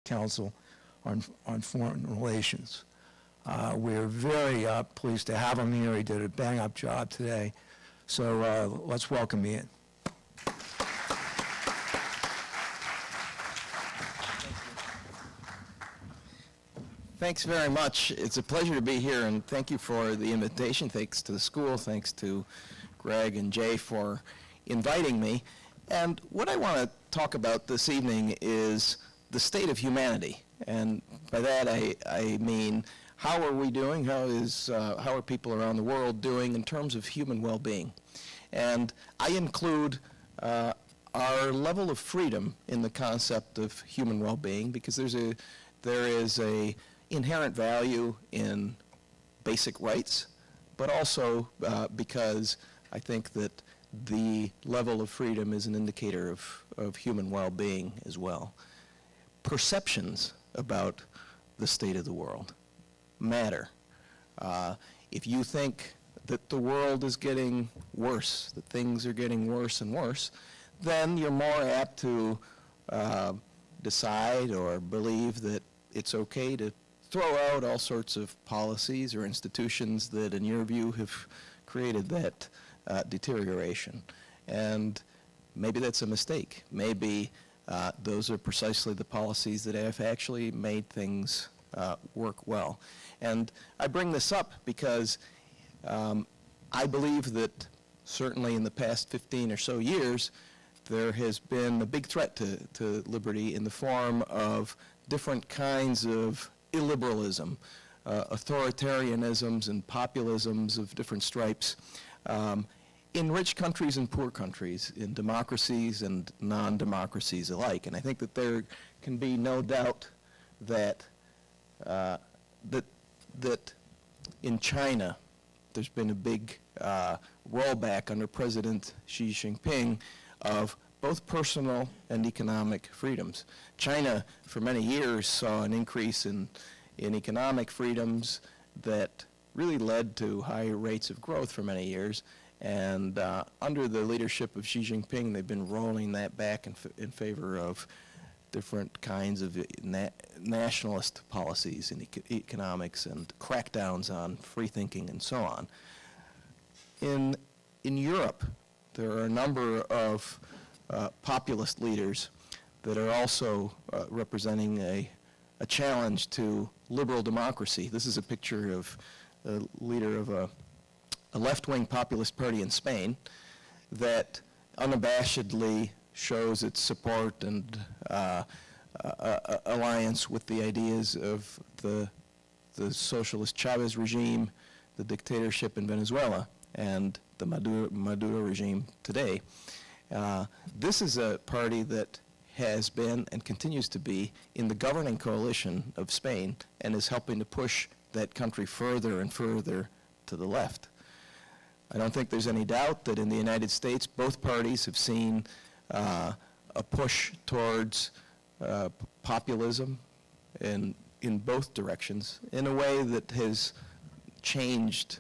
Council on Foreign Relations. We're very pleased to have him here. He did a bang-up job today. So let's welcome Ian. Thanks very much. It's a pleasure to be here, and thank you for the invitation. Thanks to the school. Thanks to Greg and Jay for inviting me. And what I want to talk about this evening is the state of humanity. And by that I mean, how are we doing? How are people around the world doing in terms of human well-being? And I include our level of freedom in the concept of human well-being, because there is a inherent value in basic rights, but also because I think that the level of freedom is an indicator of human well-being as well. Perceptions about the state of the world matter. If you think that the world is getting worse, that things are getting worse and worse, then you're more apt to decide or believe that it's okay to throw out all sorts of policies or institutions that, in your view, have created that deterioration. And maybe that's a mistake. Maybe those are precisely the policies that have actually made things work well. And I bring this up because I believe that certainly in the past 15 or so years, there has been a big threat to liberty in the form of different kinds of illiberalism, authoritarianisms and populisms of different stripes, in rich countries and poor countries, in democracies and non-democracies alike. And I think that there can be no doubt that that in China there's been a big rollback under President Xi Jinping of both personal and economic freedoms. China, for many years, saw an increase in economic freedoms that really led to higher rates of growth for many years. And under the leadership of Xi Jinping, they've been rolling that back in favor of different kinds of nationalist policies in economics and crackdowns on free thinking and so on. In Europe, there are a number of populist leaders that are also representing a challenge to liberal democracy. This is a picture of a leader of a left-wing populist party in Spain that unabashedly shows its support and alliance with the ideas of the socialist Chavez regime, the dictatorship in Venezuela, and the Maduro regime today. This is a party that has been and continues to be in the governing coalition of Spain and is helping to push that country further and further to the left. I don't think there's any doubt that in the United States, both parties have seen a push towards populism in both directions in a way that has changed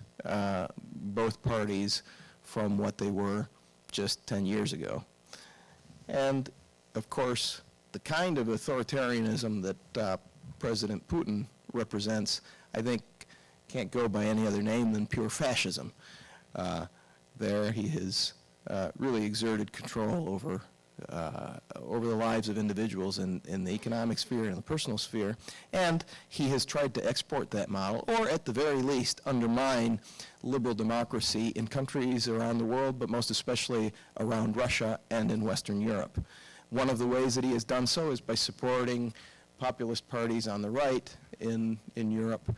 both parties from what they were just 10 years ago. And of course, the kind of authoritarianism that President Putin represents, I think, can't go by any other name than pure fascism. There he has really exerted control over the lives of individuals in the economic sphere and the personal sphere, and he has tried to export that model, or at the very least undermine liberal democracy in countries around the world, but most especially around Russia and in Western Europe. One of the ways that he has done so is by supporting populist parties on the right in Europe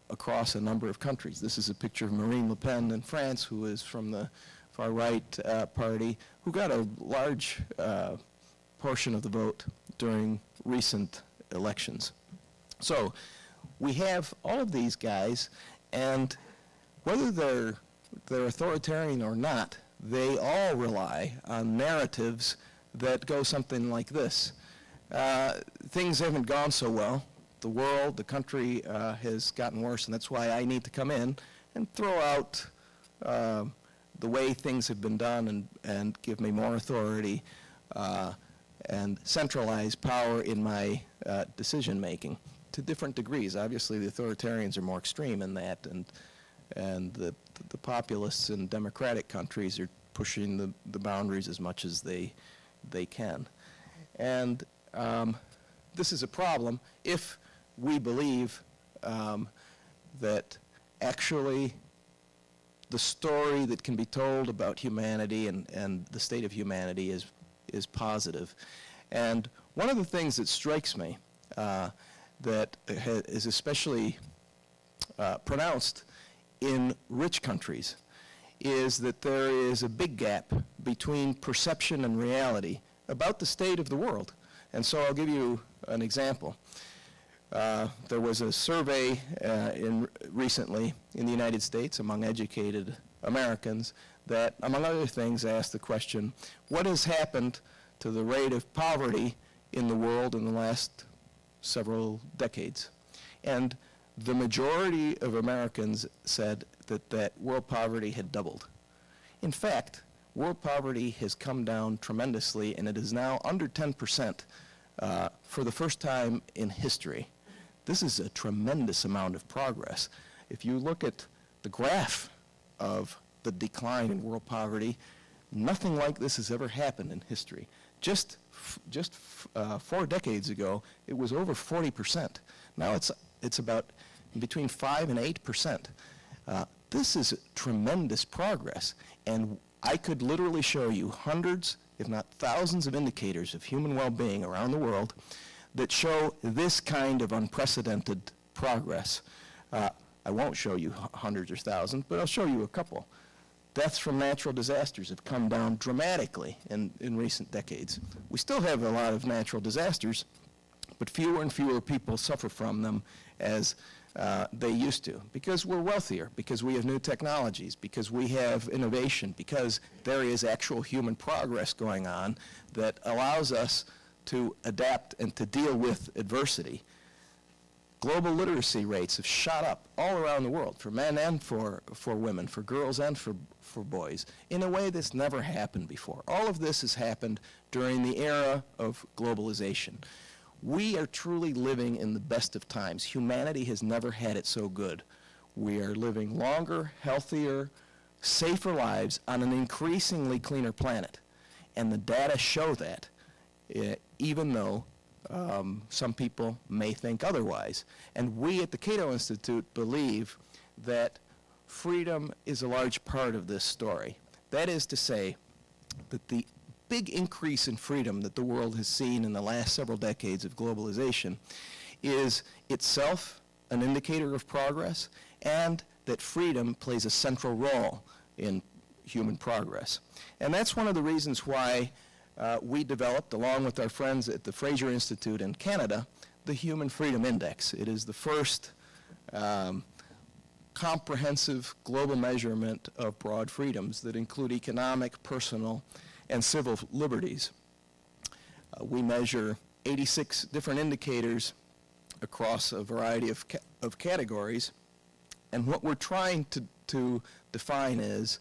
across a number of countries. This is a picture of Marine Le Pen in France, who is from the far-right party, who got a large portion of the vote during recent elections. So we have all of these guys, and whether they're authoritarian or not, they all rely on narratives that go something like this. Things haven't gone so well. The world, the country has gotten worse, and that's why I need to come in and throw out the way things have been done and give me more authority and centralize power in my decision-making to different degrees. Obviously, the authoritarians are more extreme in that, and the populists in democratic countries are pushing the boundaries as much as they can. And this is a problem if we believe that actually the story that can be told about humanity and the state of humanity is positive. And one of the things that strikes me that is especially pronounced in rich countries is that there is a big gap between perception and reality about the state of the world. And so I'll give you an example. There was a survey recently in the United States among educated Americans that, among other things, asked the question, what has happened to the rate of poverty in the world in the last several decades? And the majority of Americans said that world poverty had doubled. In fact, world poverty has come down tremendously, and it is now under 10% for the first time in history. This is a tremendous amount of progress. If you look at the graph of the decline in world poverty, nothing like this has ever happened in history. Just 4 decades ago, it was over 40%. Now it's about between 5 and 8%. This is tremendous progress, and I could literally show you hundreds, if not thousands, of indicators of human well-being around the world that show this kind of unprecedented progress. I won't show you hundreds or thousands, but I'll show you a couple. Deaths from natural disasters have come down dramatically in recent decades. We still have a lot of natural disasters, but fewer and fewer people suffer from them as they used to, because we're wealthier, because we have new technologies, because we have innovation, because there is actual human progress going on that allows us to adapt and to deal with adversity. Global literacy rates have shot up all around the world, for men and for women, for girls and for boys, in a way that's never happened before. All of this has happened during the era of globalization. We are truly living in the best of times. Humanity has never had it so good. We are living longer, healthier, safer lives on an increasingly cleaner planet. And the data show that, even though some people may think otherwise. And we at the Cato Institute believe that freedom is a large part of this story. That is to say that the big increase in freedom that the world has seen in the last several decades of globalization is itself an indicator of progress, and that freedom plays a central role in human progress. And that's one of the reasons why we developed, along with our friends at the Fraser Institute in Canada, the Human Freedom Index. It is the first comprehensive global measurement of broad freedoms that include economic, personal, and civil liberties. We measure 86 different indicators across a variety of categories, and what we're trying to define is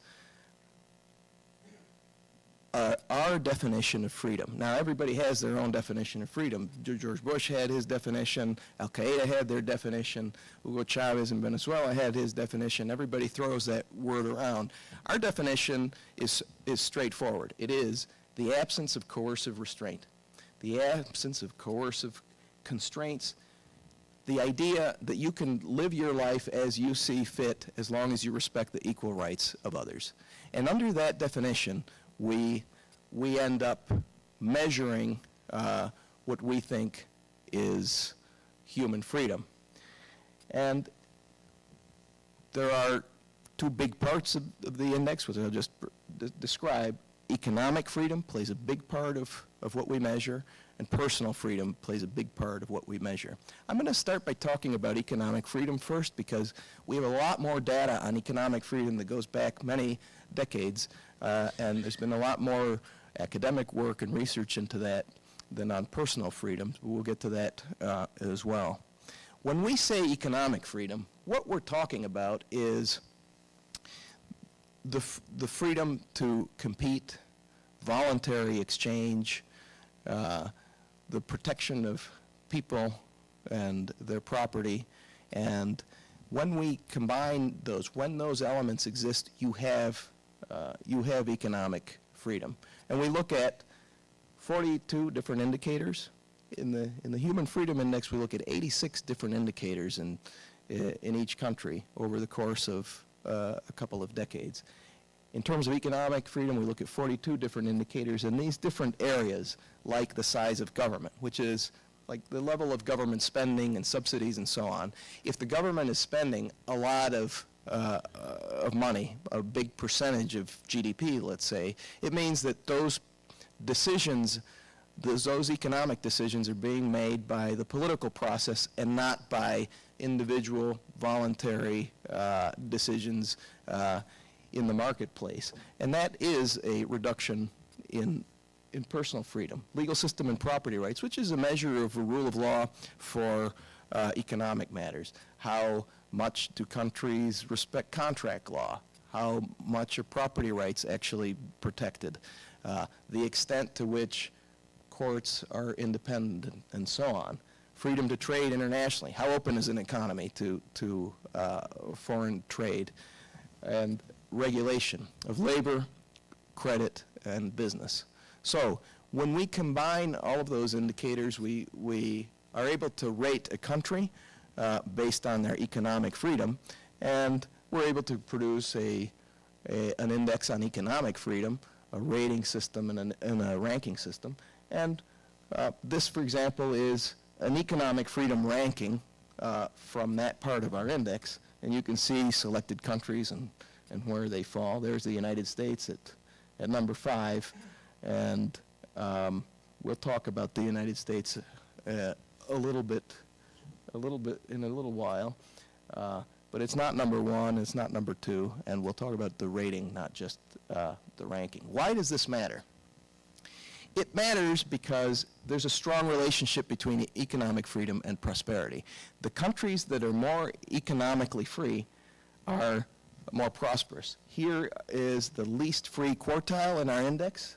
our definition of freedom. Now, everybody has their own definition of freedom. George Bush had his definition, Al-Qaeda had their definition, Hugo Chavez in Venezuela had his definition. Everybody throws that word around. Our definition is straightforward. It is the absence of coercive restraint, the absence of coercive constraints, the idea that you can live your life as you see fit as long as you respect the equal rights of others. And under that definition, we end up measuring what we think is human freedom. And there are two big parts of the index, which I'll just describe. Economic freedom plays a big part of what we measure, and personal freedom plays a big part of what we measure. I'm going to start by talking about economic freedom first, because we have a lot more data on economic freedom that goes back many decades, and there's been a lot more academic work and research into that than on personal freedom. We'll get to that as well. When we say economic freedom, what we're talking about is the freedom to compete, voluntary exchange, the protection of people and their property. And when we combine those, when those elements exist, you have economic freedom. And we look at 42 different indicators. In the Human Freedom Index, we look at 86 different indicators in each country over the course of a couple of decades. In terms of economic freedom, we look at 42 different indicators in these different areas, like the size of government, which is like the level of government spending and subsidies and so on. If the government is spending a lot of money, a big percentage of GDP, let's say, it means that those decisions, those economic decisions are being made by the political process and not by individual voluntary decisions in the marketplace. And that is a reduction in personal freedom. Legal system and property rights, which is a measure of a rule of law for economic matters. How much do countries respect contract law? How much are property rights actually protected? The extent to which courts are independent, and so on. Freedom to trade internationally. How open is an economy to foreign trade? And regulation of labor, credit, and business. So when we combine all of those indicators, we are able to rate a country based on their economic freedom, and we're able to produce an index on economic freedom, a rating system, and a ranking system. And this, for example, is an economic freedom ranking from that part of our index, and you can see selected countries and where they fall. There's the United States at number 5, and we'll talk about the United States a little bit in a little while. But it's not number 1, it's not number 2, and we'll talk about the rating, not just the ranking. Why does this matter? It matters because there's a strong relationship between economic freedom and prosperity. The countries that are more economically free are more prosperous. Here is the least free quartile in our index.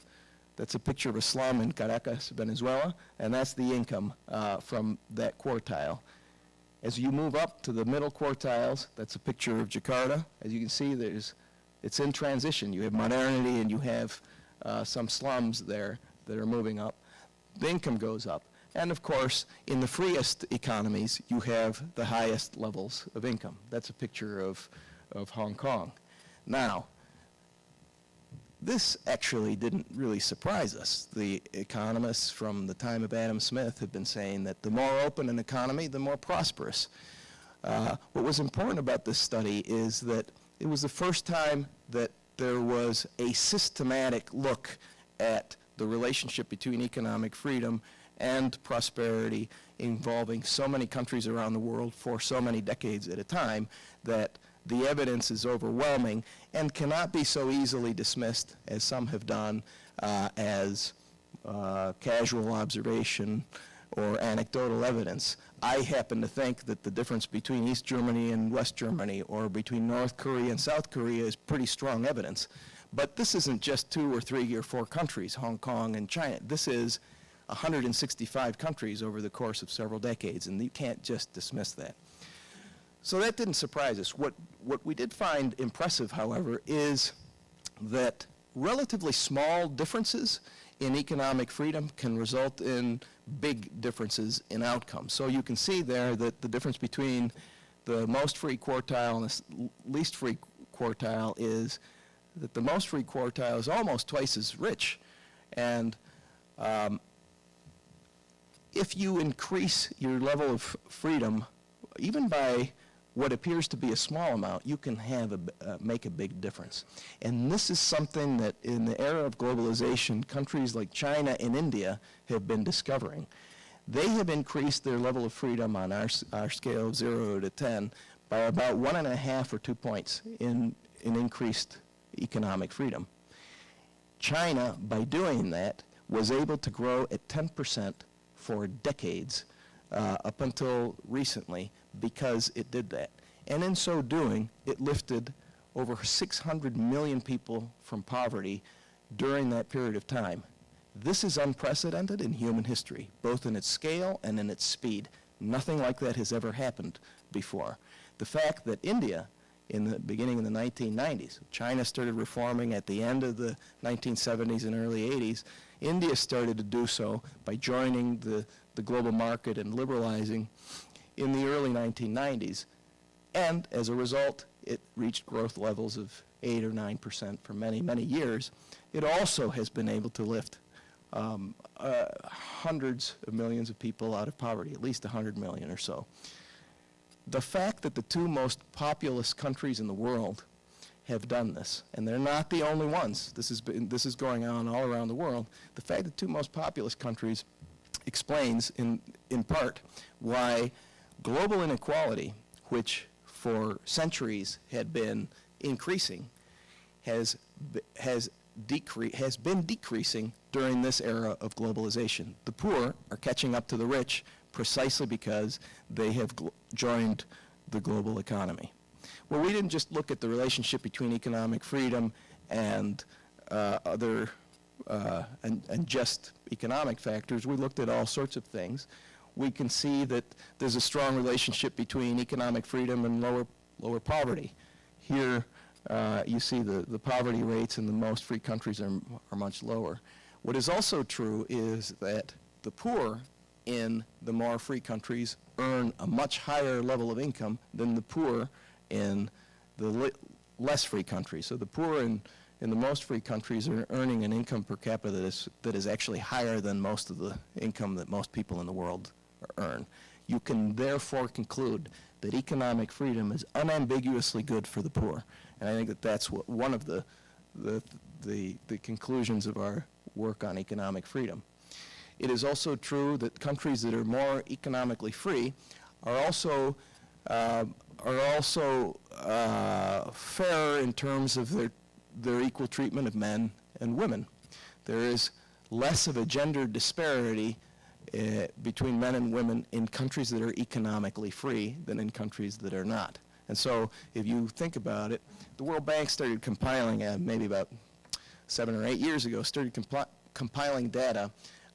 That's a picture of a slum in Caracas, Venezuela, and that's the income from that quartile. As you move up to the middle quartiles, that's a picture of Jakarta. As you can see, it's in transition. You have modernity and you have some slums there that are moving up. The income goes up. And of course, in the freest economies, you have the highest levels of income. That's a picture of Hong Kong. Now, this actually didn't really surprise us. The economists from the time of Adam Smith have been saying that the more open an economy, the more prosperous. What was important about this study is that it was the first time that there was a systematic look at the relationship between economic freedom and prosperity involving so many countries around the world for so many decades at a time that the evidence is overwhelming and cannot be so easily dismissed, as some have done, as casual observation or anecdotal evidence. I happen to think that the difference between East Germany and West Germany, or between North Korea and South Korea, is pretty strong evidence. But this isn't just 2 or 3 or 4 countries, Hong Kong and China. This is 165 countries over the course of several decades, and you can't just dismiss that. So that didn't surprise us. What we did find impressive, however, is that relatively small differences in economic freedom can result in big differences in outcomes. So you can see there that the difference between the most free quartile and the least free quartile is that the most free quartile is almost twice as rich. And if you increase your level of freedom, even by what appears to be a small amount, you can make a big difference. And this is something that in the era of globalization, countries like China and India have been discovering. They have increased their level of freedom on our scale of 0 to 10 by about 1.5 or 2 points in increased economic freedom. China, by doing that, was able to grow at 10% for decades up until recently because it did that. And in so doing, it lifted over 600 million people from poverty during that period of time. This is unprecedented in human history, both in its scale and in its speed. Nothing like that has ever happened before. The fact that India, in the beginning of the 1990s, China started reforming at the end of the 1970s and early 80s, India started to do so by joining the global market and liberalizing in the early 1990s. And as a result, it reached growth levels of 8 or 9% for many, many years. It also has been able to lift hundreds of millions of people out of poverty, at least 100 million or so. The fact that the two most populous countries in the world have done this, and they're not the only ones, this is going on all around the world, the fact that the two most populous countries explains in part why global inequality, which for centuries had been increasing, has been decreasing during this era of globalization. The poor are catching up to the rich precisely because they have joined the global economy. Well, we didn't just look at the relationship between economic freedom and and just economic factors. We looked at all sorts of things. We can see that there's a strong relationship between economic freedom and lower poverty. Here you see the poverty rates in the most free countries are much lower. What is also true is that the poor in the more free countries earn a much higher level of income than the poor in the less free countries. So the poor in the most free countries are earning an income per capita that is actually higher than most of the income that most people in the world earn. You can therefore conclude that economic freedom is unambiguously good for the poor. And I think that that's one of the conclusions of our work on economic freedom. It is also true that countries that are more economically free are also fair in terms of their equal treatment of men and women. There is less of a gender disparity between men and women in countries that are economically free than in countries that are not. And so if you think about it, the World Bank started compiling, maybe about 7 or 8 years ago, started compiling data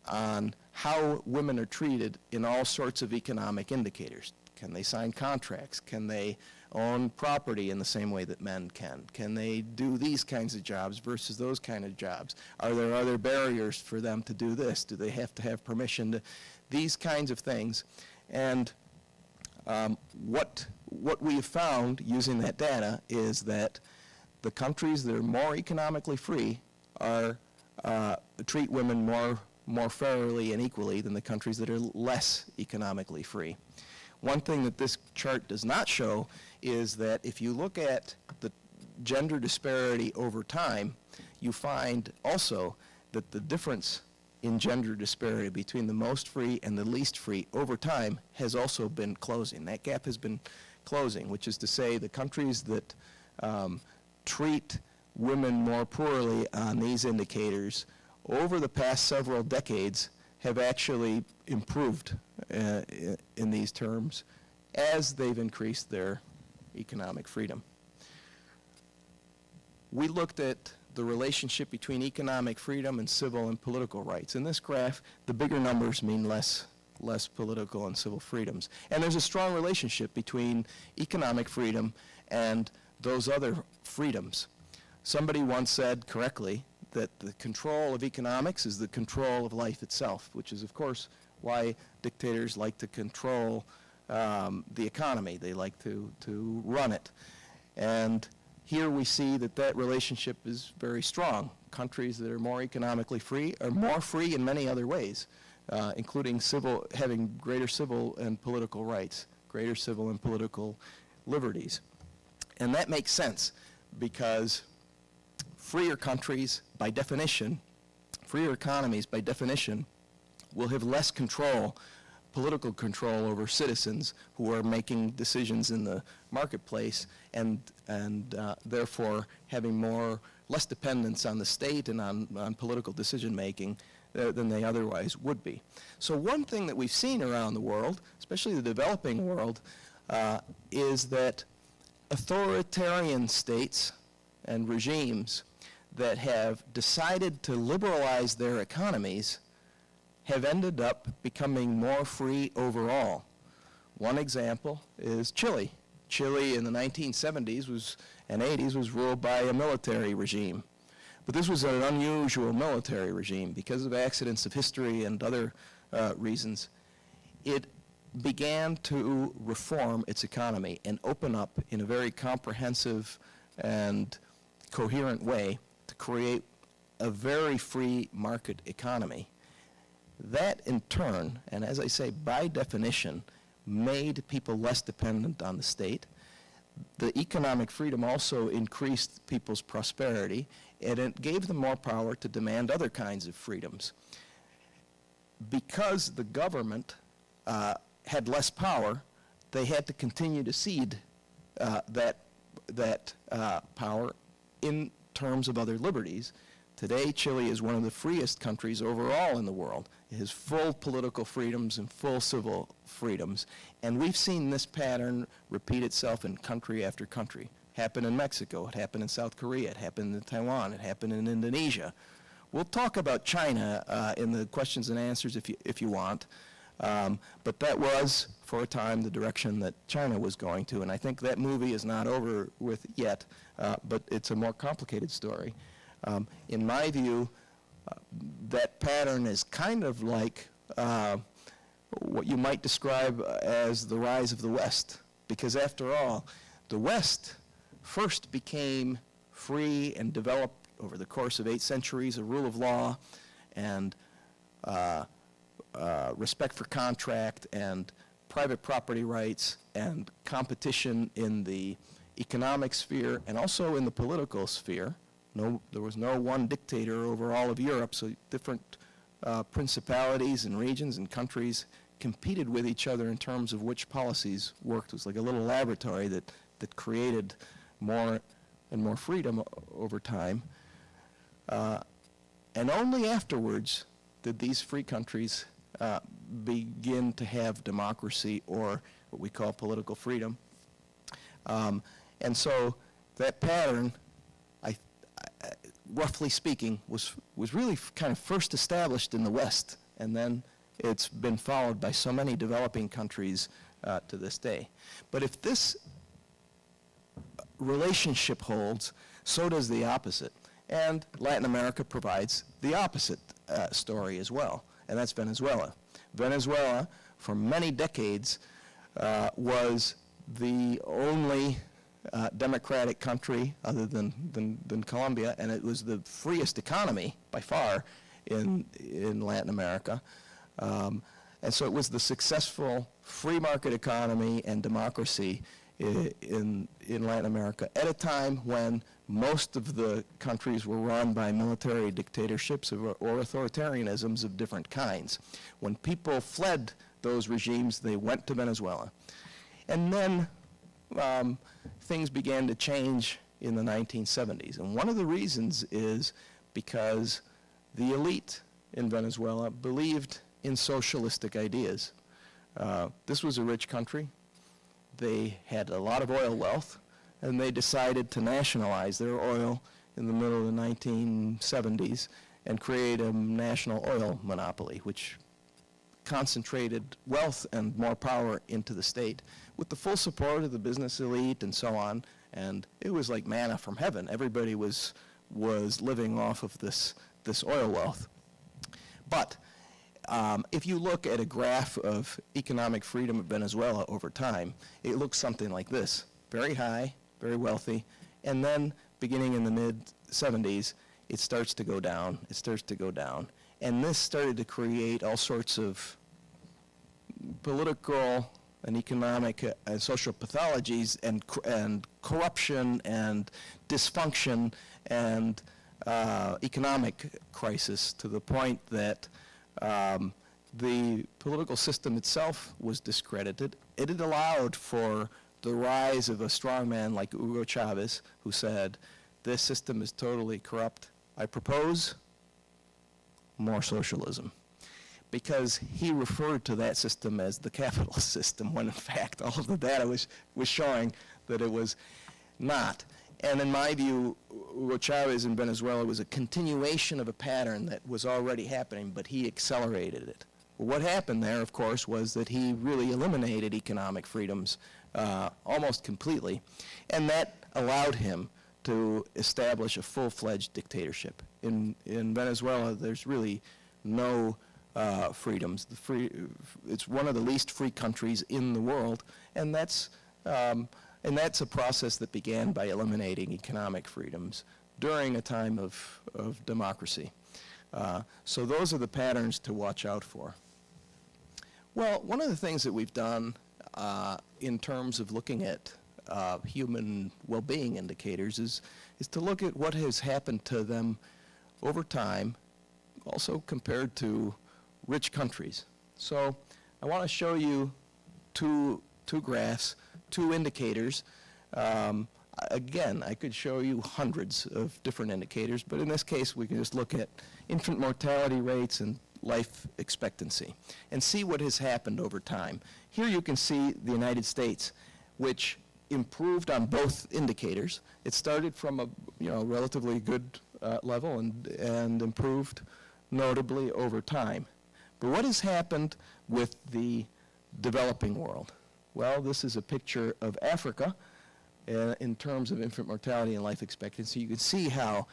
on how women are treated in all sorts of economic indicators. Can they sign contracts? Can they own property in the same way that men can? Can they do these kinds of jobs versus those kind of jobs? Are there other barriers for them to do this? Do they have to have permission to? These kinds of things. And what we have found using that data is that the countries that are more economically free treat women more fairly and equally than the countries that are less economically free. One thing that this chart does not show is that if you look at the gender disparity over time, you find also that the difference in gender disparity between the most free and the least free over time has also been closing. That gap has been closing, which is to say the countries that treat women more poorly on these indicators over the past several decades have actually improved in these terms as they've increased their economic freedom. We looked at the relationship between economic freedom and civil and political rights. In this graph, the bigger numbers mean less political and civil freedoms. And there's a strong relationship between economic freedom and those other freedoms. Somebody once said correctly that the control of economics is the control of life itself, which is, of course, why dictators like to control the economy. They like to run it. And here we see that relationship is very strong. Countries that are more economically free are more free in many other ways, including having greater civil and political rights, greater civil and political liberties. And that makes sense because freer countries, by definition, freer economies, by definition, will have less control, political control over citizens who are making decisions in the marketplace and therefore having less dependence on the state and on political decision making than they otherwise would be. So one thing that we've seen around the world, especially the developing world, is that authoritarian states and regimes that have decided to liberalize their economies have ended up becoming more free overall. One example is Chile. Chile in the 1970s and 80s was ruled by a military regime. But this was an unusual military regime because of accidents of history and other reasons. It began to reform its economy and open up in a very comprehensive and coherent way to create a very free market economy. That in turn, and as I say, by definition, made people less dependent on the state. The economic freedom also increased people's prosperity, and it gave them more power to demand other kinds of freedoms. Because the government had less power, they had to continue to cede that power in terms of other liberties. Today, Chile is one of the freest countries overall in the world. It has full political freedoms and full civil freedoms. And we've seen this pattern repeat itself in country after country. It happened in Mexico, it happened in South Korea, it happened in Taiwan, it happened in Indonesia. We'll talk about China in the questions and answers if you want. But that was, for a time, the direction that China was going to. And I think that movie is not over with yet, but it's a more complicated story. In my view, that pattern is kind of like what you might describe as the rise of the West. Because after all, the West first became free and developed over the course of 8 centuries, a rule of law and respect for contract and private property rights and competition in the economic sphere and also in the political sphere. There was no one dictator over all of Europe, so different principalities and regions and countries competed with each other in terms of which policies worked. It was like a little laboratory that created more and more freedom over time. And only afterwards did these free countries begin to have democracy or what we call political freedom. And so that pattern, roughly speaking, was really kind of first established in the West, and then it's been followed by so many developing countries to this day. But if this relationship holds, so does the opposite. And Latin America provides the opposite story as well, and that's Venezuela. Venezuela, for many decades, was the only democratic country other than Colombia, and it was the freest economy by far in Latin America. And so it was the successful free market economy and democracy in Latin America at a time when most of the countries were run by military dictatorships or authoritarianisms of different kinds. When people fled those regimes, they went to Venezuela. And then things began to change in the 1970s. And one of the reasons is because the elite in Venezuela believed in socialistic ideas. This was a rich country. They had a lot of oil wealth, and they decided to nationalize their oil in the middle of the 1970s and create a national oil monopoly, which concentrated wealth and more power into the state with the full support of the business elite and so on. And it was like manna from heaven. Everybody was living off of this oil wealth. But if you look at a graph of economic freedom of Venezuela over time, it looks something like this. Very high, very wealthy, and then beginning in the mid-70s, it starts to go down, it starts to go down. And this started to create all sorts of political and economic and social pathologies and corruption and dysfunction and economic crisis, to the point that the political system itself was discredited. It had allowed for the rise of a strongman like Hugo Chavez, who said, "This system is totally corrupt. I propose more socialism." Because he referred to that system as the capitalist system, when in fact all of the data was showing that it was not. And in my view, Hugo Chavez in Venezuela was a continuation of a pattern that was already happening, but he accelerated it. Well, what happened there, of course, was that he really eliminated economic freedoms almost completely, and that allowed him to establish a full-fledged dictatorship. In Venezuela, there's really no freedoms. It's one of the least free countries in the world, and that's a process that began by eliminating economic freedoms during a time of democracy. So those are the patterns to watch out for. Well, one of the things that we've done in terms of looking at human well-being indicators is to look at what has happened to them over time, also compared to rich countries. So I want to show you two graphs, two indicators. Again, I could show you hundreds of different indicators, but in this case we can just look at infant mortality rates and life expectancy and see what has happened over time. Here you can see the United States, which improved on both indicators. It started from a relatively good level and improved notably over time. But what has happened with the developing world? Well, this is a picture of Africa in terms of infant mortality and life expectancy. You can see how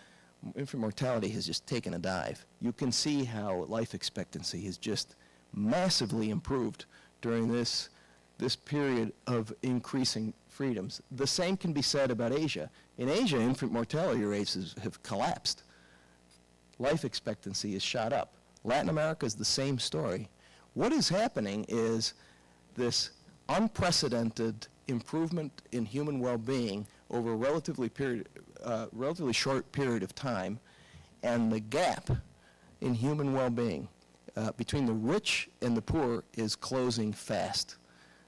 infant mortality has just taken a dive. You can see how life expectancy has just massively improved during this period of increasing freedoms. The same can be said about Asia. In Asia, infant mortality rates have collapsed. Life expectancy is shot up. Latin America is the same story. What is happening is this unprecedented improvement in human well-being over a relatively short period of time, and the gap in human well-being between the rich and the poor is closing fast.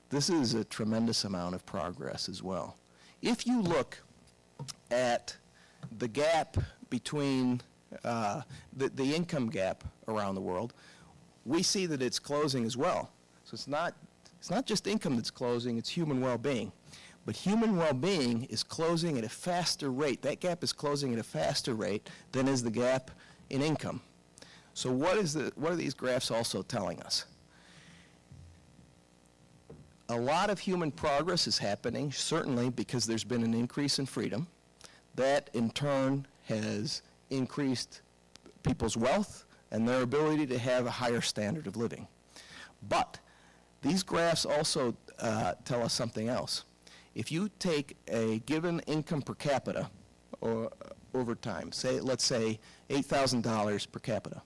This is a tremendous amount of progress as well. If you look at the gap between the income gap around the world, we see that it's closing as well. So it's not just income that's closing, it's human well-being. But human well-being is closing at a faster rate. That gap is closing at a faster rate than is the gap in income. So what are these graphs also telling us? A lot of human progress is happening, certainly because there's been an increase in freedom. That, in turn, has increased people's wealth and their ability to have a higher standard of living. But these graphs also tell us something else. If you take a given income per capita over time, let's say $8,000 per capita.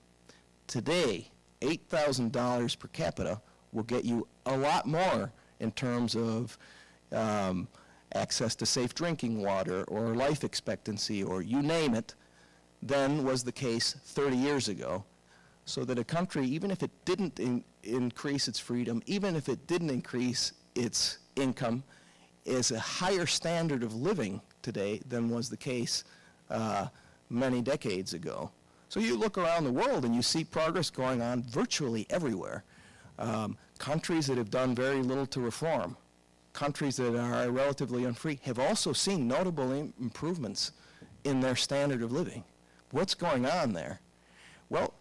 Today, $8,000 per capita will get you a lot more in terms of access to safe drinking water or life expectancy or you name it, than was the case 30 years ago. So that a country, even if it didn't increase its freedom, even if it didn't increase its income, is a higher standard of living today than was the case many decades ago. So you look around the world and you see progress going on virtually everywhere. Countries that have done very little to reform, countries that are relatively unfree, have also seen notable improvements in their standard of living. What's going on there? Well,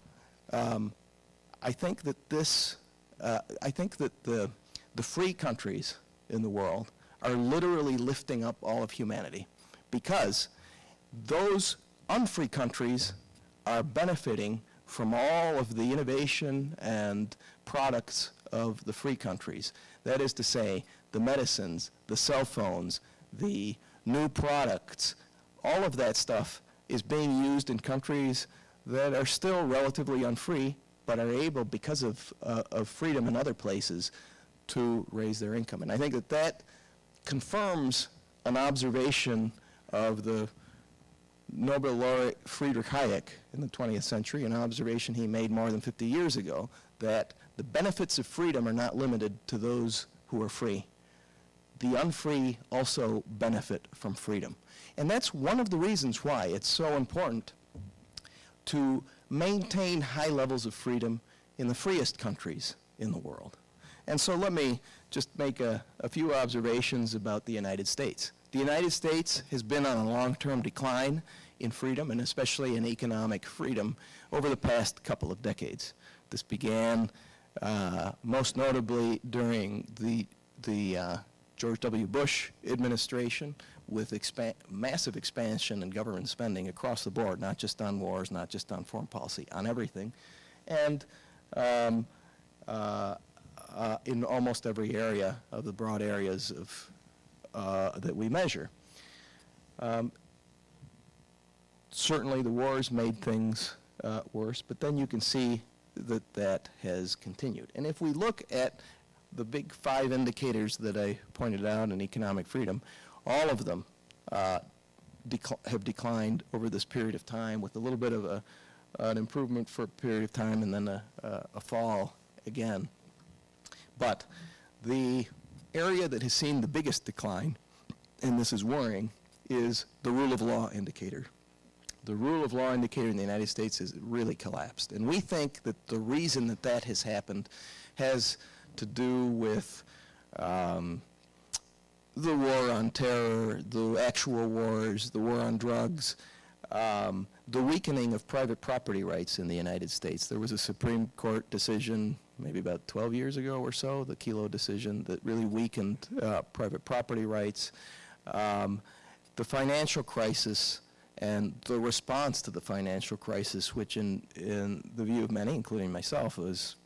I think that the free countries in the world are literally lifting up all of humanity, because those unfree countries are benefiting from all of the innovation and products of the free countries. That is to say, the medicines, the cell phones, the new products, all of that stuff is being used in countries that are still relatively unfree, but are able, because of freedom in other places, to raise their income. And I think that confirms an observation of the Nobel laureate Friedrich Hayek in the 20th century, an observation he made more than 50 years ago, that the benefits of freedom are not limited to those who are free. The unfree also benefit from freedom. And that's one of the reasons why it's so important to maintain high levels of freedom in the freest countries in the world. And so let me just make a few observations about the United States. The United States has been on a long-term decline in freedom, and especially in economic freedom, over the past couple of decades. This began most notably during the George W. Bush administration, with massive expansion in government spending across the board, not just on wars, not just on foreign policy, on everything, and in almost every area of the broad areas of that we measure. Certainly the wars made things worse, but then you can see that that has continued. And if we look at the big 5 indicators that I pointed out in economic freedom, all of them have declined over this period of time, with a little bit of an improvement for a period of time and then a fall again. But the area that has seen the biggest decline, and this is worrying, is the rule of law indicator. The rule of law indicator in the United States has really collapsed. And we think that the reason that that has happened has to do with the war on terror, the actual wars, the war on drugs, the weakening of private property rights in the United States. There was a Supreme Court decision maybe about 12 years ago or so, the Kelo decision, that really weakened private property rights. The financial crisis and the response to the financial crisis, which in the view of many, including myself, was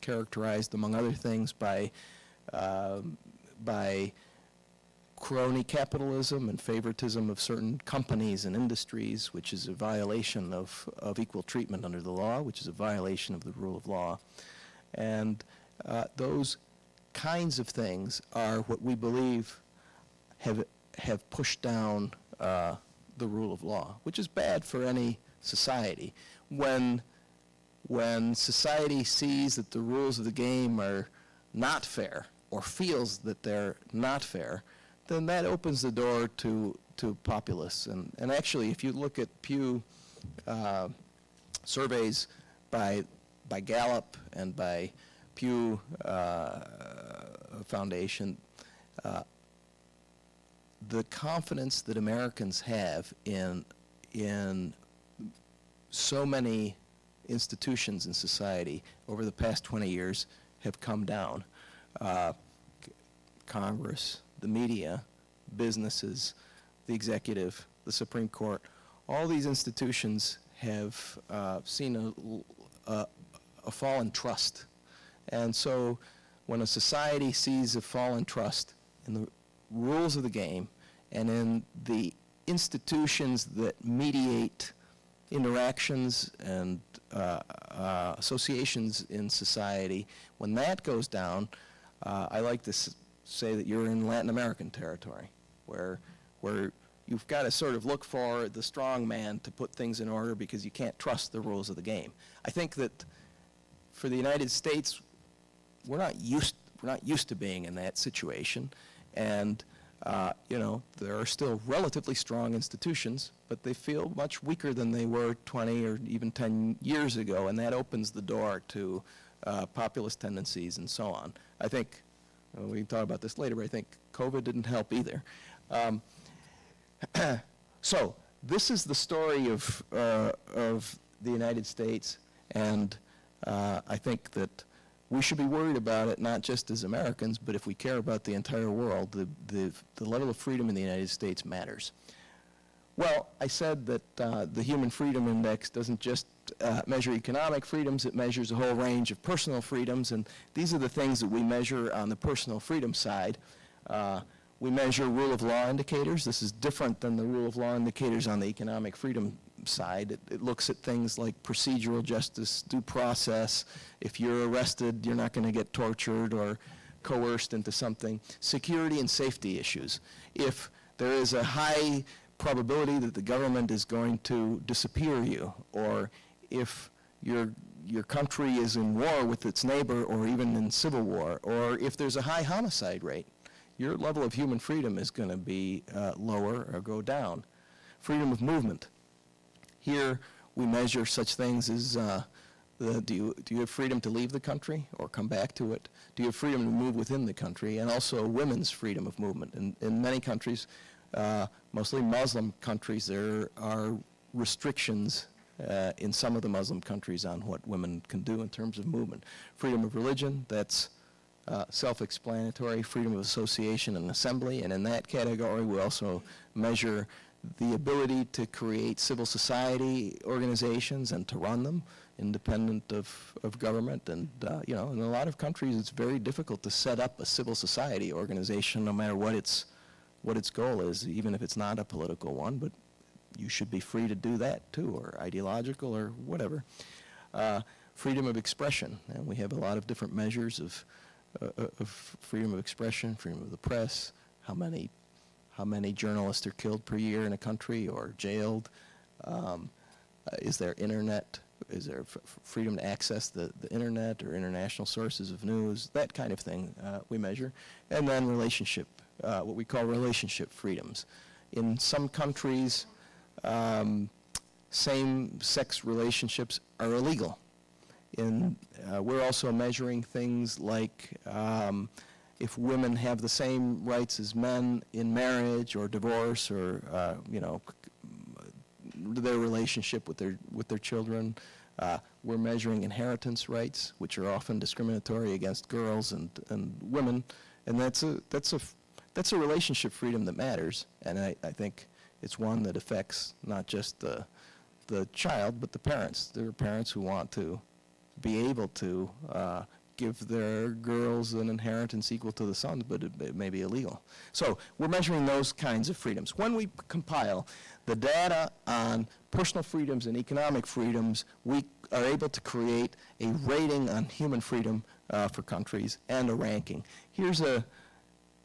characterized, among other things, by crony capitalism and favoritism of certain companies and industries, which is a violation of equal treatment under the law, which is a violation of the rule of law. And those kinds of things are what we believe have pushed down the rule of law, which is bad for any society. When society sees that the rules of the game are not fair, or feels that they're not fair, then that opens the door to populists. And actually, if you look at Pew surveys by Gallup and by Pew Foundation, the confidence that Americans have in so many institutions in society over the past 20 years have come down. Congress, the media, businesses, the executive, the Supreme Court, all these institutions have seen a fall in trust. And so when a society sees a fall in trust in the rules of the game and in the institutions that mediate interactions and associations in society, when that goes down, I like to say that you're in Latin American territory, where you've got to sort of look for the strong man to put things in order because you can't trust the rules of the game. I think that for the United States, we're not used to being in that situation, and there are still relatively strong institutions, but they feel much weaker than they were 20 or even 10 years ago, and that opens the door to populist tendencies and so on. I think, we can talk about this later, but I think COVID didn't help either. So this is the story of the United States, and I think that we should be worried about it, not just as Americans, but if we care about the entire world, the level of freedom in the United States matters. Well, I said that the Human Freedom Index doesn't just measure economic freedoms, it measures a whole range of personal freedoms, and these are the things that we measure on the personal freedom side. We measure rule of law indicators. This is different than the rule of law indicators on the economic freedom side. It looks at things like procedural justice, due process. If you're arrested, you're not going to get tortured or coerced into something. Security and safety issues. If there is a high probability that the government is going to disappear you, or if your country is in war with its neighbor or even in civil war, or if there's a high homicide rate, your level of human freedom is going to be lower or go down. Freedom of movement. Here we measure such things as Do you have freedom to leave the country or come back to it? Do you have freedom to move within the country? And also women's freedom of movement. In many countries, mostly Muslim countries, there are restrictions in some of the Muslim countries on what women can do in terms of movement. Freedom of religion, that's self-explanatory. Freedom of association and assembly, and in that category we also measure the ability to create civil society organizations and to run them independent of government. And in a lot of countries it's very difficult to set up a civil society organization no matter what its goal is, even if it's not a political one, but you should be free to do that too, or ideological or whatever. Freedom of expression, and we have a lot of different measures of freedom of expression, freedom of the press, how many journalists are killed per year in a country or jailed. Is there internet? Is there freedom to access the internet or international sources of news? That kind of thing we measure. And then relationship, what we call relationship freedoms. In some countries, same-sex relationships are illegal. We're also measuring things like if women have the same rights as men in marriage or divorce, or their relationship with their children. We're measuring inheritance rights, which are often discriminatory against girls and women, and that's a relationship freedom that matters, and I think it's one that affects not just the child but the parents. There are parents who want to be able to give their girls an inheritance equal to the sons, but it may be illegal. So we're measuring those kinds of freedoms. When we compile the data on personal freedoms and economic freedoms, we are able to create a rating on human freedom for countries and a ranking. Here's a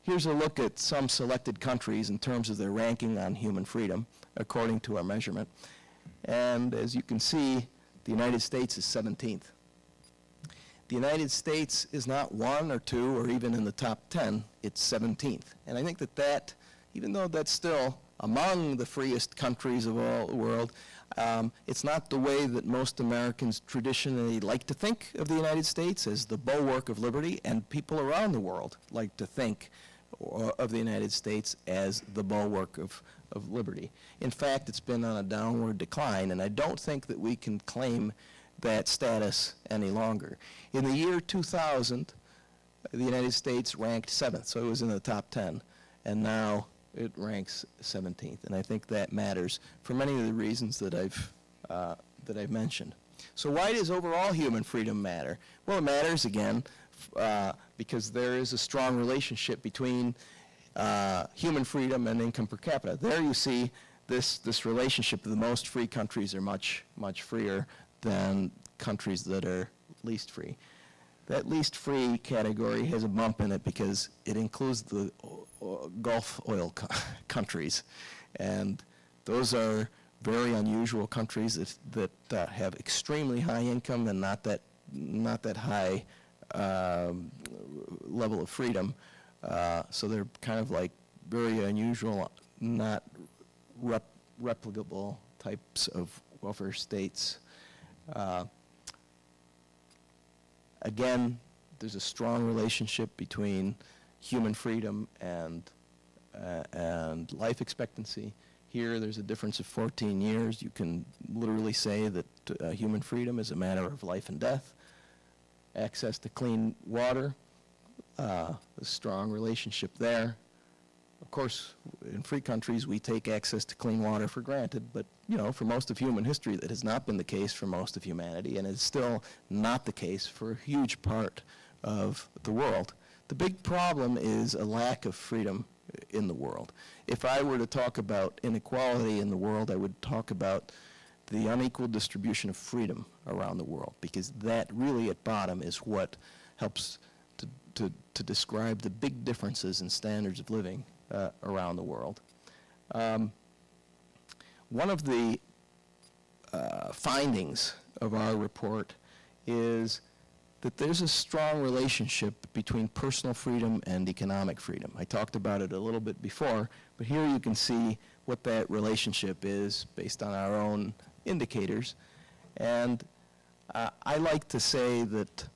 look at some selected countries in terms of their ranking on human freedom according to our measurement. And as you can see, the United States is 17th. The United States is not 1 or 2 or even in the top 10, it's 17th. And I think that even though that's still among the freest countries of all the world, it's not the way that most Americans traditionally like to think of the United States, as the bulwark of liberty, and people around the world like to think of the United States as the bulwark of liberty. In fact, it's been on a downward decline, and I don't think that we can claim that status any longer. In the year 2000, the United States ranked 7th, so it was in the top 10, and now it ranks 17th, and I think that matters for many of the reasons that I've mentioned. So why does overall human freedom matter? Well, it matters again because there is a strong relationship between human freedom and income per capita. There you see this relationship. The most free countries are much freer than countries that are least free. That least free category has a bump in it because it includes the Gulf oil countries, and those are very unusual countries that have extremely high income and not that high level of freedom. So they're kind of like very unusual, not replicable types of welfare states. Again, there's a strong relationship between human freedom and life expectancy. Here, there's a difference of 14 years. You can literally say that human freedom is a matter of life and death. Access to clean water, a strong relationship there. Of course, in free countries, we take access to clean water for granted, but for most of human history, that has not been the case for most of humanity, and it's still not the case for a huge part of the world. The big problem is a lack of freedom in the world. If I were to talk about inequality in the world, I would talk about the unequal distribution of freedom around the world, because that really at bottom is what helps to describe the big differences in standards of living around the world. One of the findings of our report is that there's a strong relationship between personal freedom and economic freedom. I talked about it a little bit before, but here you can see what that relationship is based on our own indicators. And I like to say that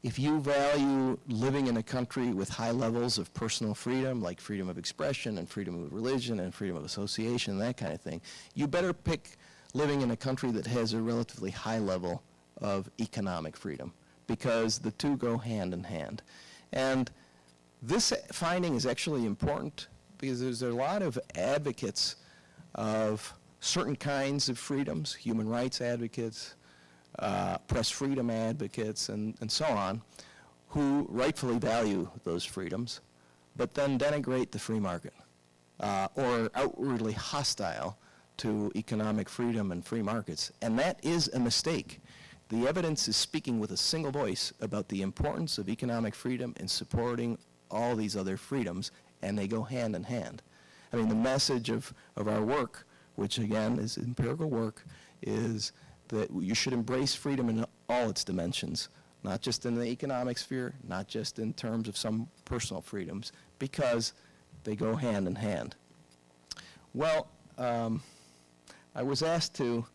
if you value living in a country with high levels of personal freedom, like freedom of expression and freedom of religion and freedom of association, that kind of thing, you better pick living in a country that has a relatively high level of economic freedom, because the two go hand in hand. And this finding is actually important because there's a lot of advocates of certain kinds of freedoms, human rights advocates, press freedom advocates, and so on, who rightfully value those freedoms, but then denigrate the free market, or outwardly hostile to economic freedom and free markets. And that is a mistake. The evidence is speaking with a single voice about the importance of economic freedom in supporting all these other freedoms, and they go hand in hand. I mean, the message of our work, which again is empirical work, is that you should embrace freedom in all its dimensions, not just in the economic sphere, not just in terms of some personal freedoms, because they go hand in hand. Well, I was asked to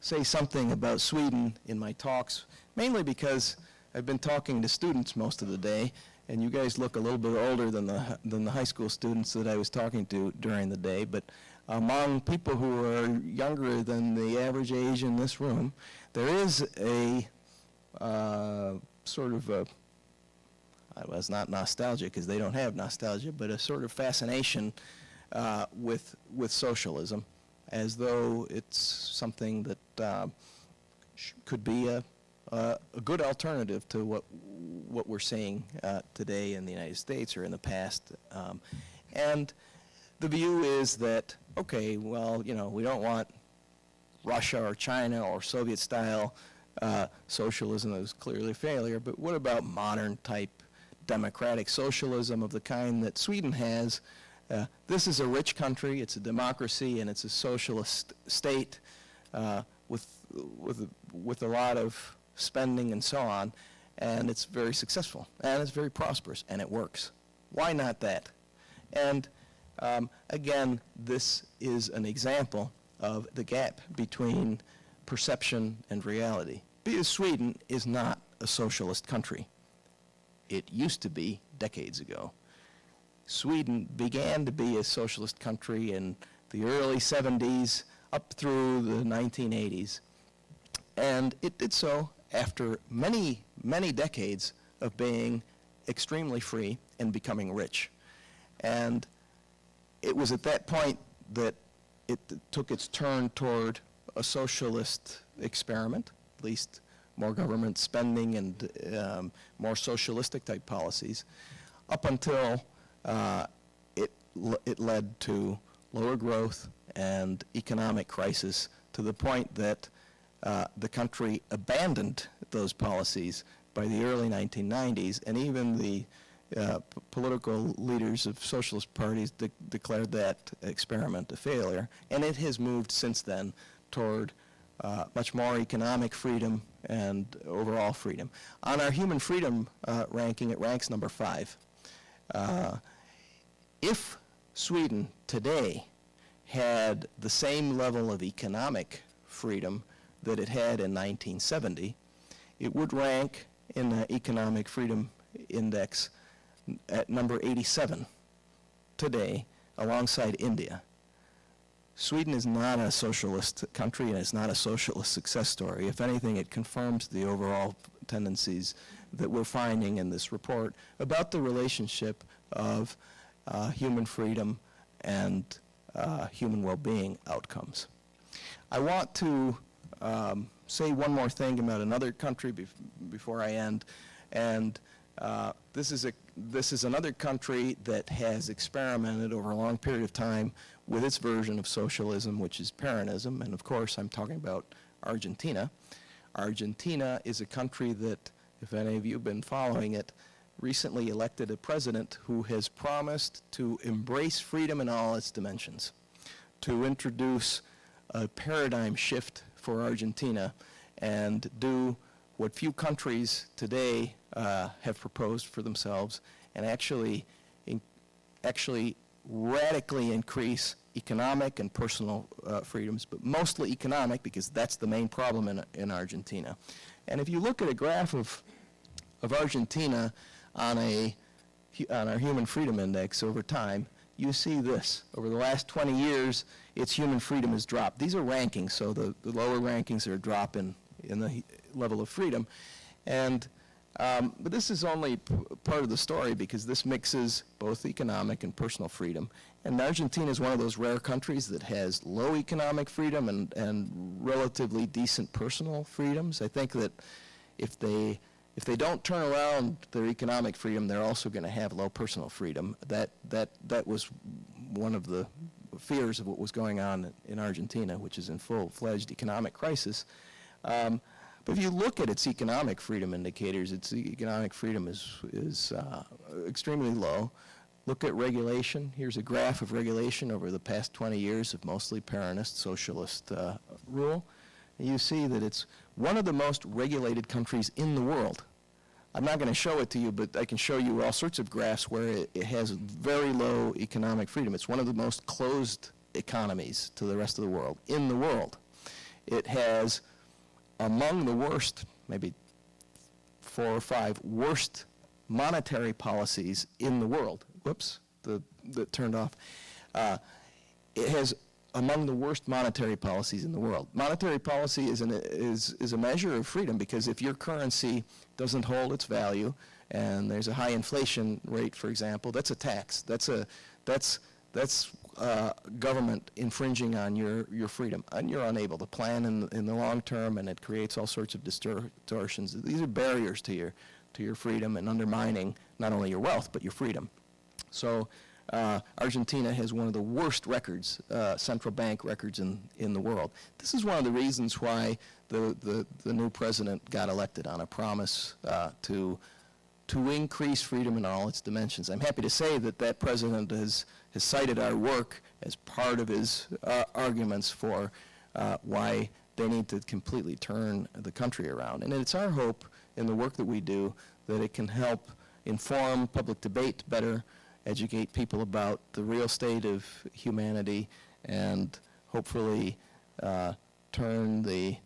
say something about Sweden in my talks, mainly because I've been talking to students most of the day, and you guys look a little bit older than the high school students that I was talking to during the day, but among people who are younger than the average age in this room, there is a sort of a, well, it's not nostalgia because they don't have nostalgia, but a sort of fascination with socialism, as though it's something that could be a good alternative to what we're seeing today in the United States or in the past. And the view is that, okay, well, you know, we don't want Russia or China or Soviet-style socialism that was clearly a failure, but what about modern-type democratic socialism of the kind that Sweden has? This is a rich country, it's a democracy, and it's a socialist state with a lot of spending and so on, and it's very successful, and it's very prosperous, and it works. Why not that? And again, this is an example of the gap between perception and reality. Because Sweden is not a socialist country. It used to be decades ago. Sweden began to be a socialist country in the early 70s up through the 1980s. And it did so after many, many decades of being extremely free and becoming rich. And it was at that point that it took its turn toward a socialist experiment, at least more government spending and more socialistic type policies, up until it led to lower growth and economic crisis, to the point that the country abandoned those policies by the early 1990s, and even the political leaders of socialist parties declared that experiment a failure, and it has moved since then toward much more economic freedom and overall freedom. On our human freedom ranking, it ranks number 5. If Sweden today had the same level of economic freedom that it had in 1970, it would rank in the economic freedom index at number 87 today, alongside India. Sweden is not a socialist country, and it's not a socialist success story. If anything, it confirms the overall tendencies that we're finding in this report about the relationship of human freedom and human well-being outcomes. I want to say one more thing about another country before I end, and this is another country that has experimented over a long period of time with its version of socialism, which is Peronism, and of course I'm talking about Argentina. Argentina is a country that, if any of you have been following it, recently elected a president who has promised to embrace freedom in all its dimensions, to introduce a paradigm shift for Argentina and do what few countries today have proposed for themselves, and actually radically increase economic and personal freedoms, but mostly economic, because that's the main problem in Argentina. And if you look at a graph of Argentina on our Human Freedom Index over time, you see this. Over the last 20 years, its human freedom has dropped. These are rankings, so the lower rankings are a drop in the level of freedom. And but this is only part of the story, because this mixes both economic and personal freedom. And Argentina is one of those rare countries that has low economic freedom and relatively decent personal freedoms. I think that if they don't turn around their economic freedom, they're also going to have low personal freedom. That was one of the fears of what was going on in Argentina, which is in full-fledged economic crisis. But if you look at its economic freedom indicators, its economic freedom is extremely low. Look at regulation. Here's a graph of regulation over the past 20 years of mostly Peronist socialist rule. And you see that it's one of the most regulated countries in the world. I'm not going to show it to you, but I can show you all sorts of graphs where it has very low economic freedom. It's one of the most closed economies to the rest of the world, in the world. It has among the worst, maybe 4 or 5 worst monetary policies in the world. Whoops, that turned off. It has among the worst monetary policies in the world. Monetary policy is a measure of freedom, because if your currency doesn't hold its value and there's a high inflation rate, for example, that's a tax. That's government infringing on your freedom, and you're unable to plan in the long term, and it creates all sorts of distortions. These are barriers to your freedom, and undermining not only your wealth but your freedom. So Argentina has one of the worst records, central bank records in the world. This is one of the reasons why the new president got elected, on a promise to increase freedom in all its dimensions. I'm happy to say that president has cited our work as part of his arguments for why they need to completely turn the country around. And it's our hope in the work that we do that it can help inform public debate better, educate people about the real state of humanity, and hopefully turn the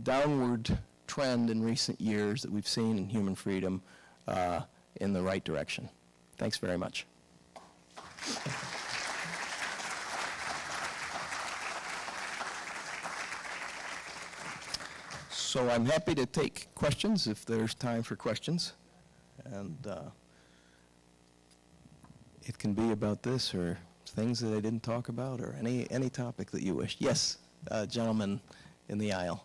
downward trend in recent years that we've seen in human freedom in the right direction. Thanks very much. So I'm happy to take questions if there's time for questions. And it can be about this or things that I didn't talk about, or any topic that you wish. Yes, gentleman in the aisle.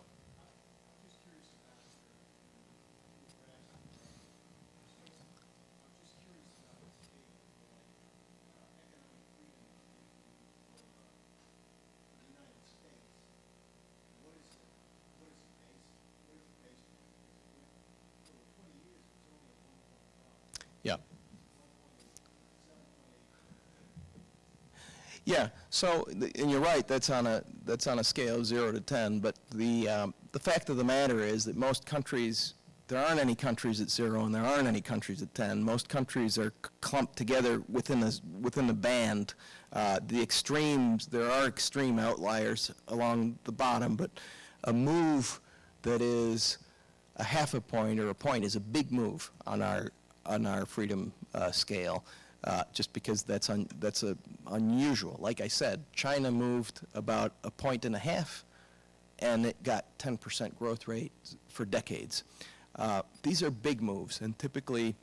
Yeah. Yeah. So, and you're right. That's on a scale of 0 to 10. But the fact of the matter is that most countries, there aren't any countries at 0, and there aren't any countries at 10. Most countries are clumped together within the band. The extremes, there are extreme outliers along the bottom, but a move that is a half a point or a point is a big move on our freedom scale, just because that's unusual. Like I said, China moved about 1.5 points, and it got 10% growth rate for decades. These are big moves, and typically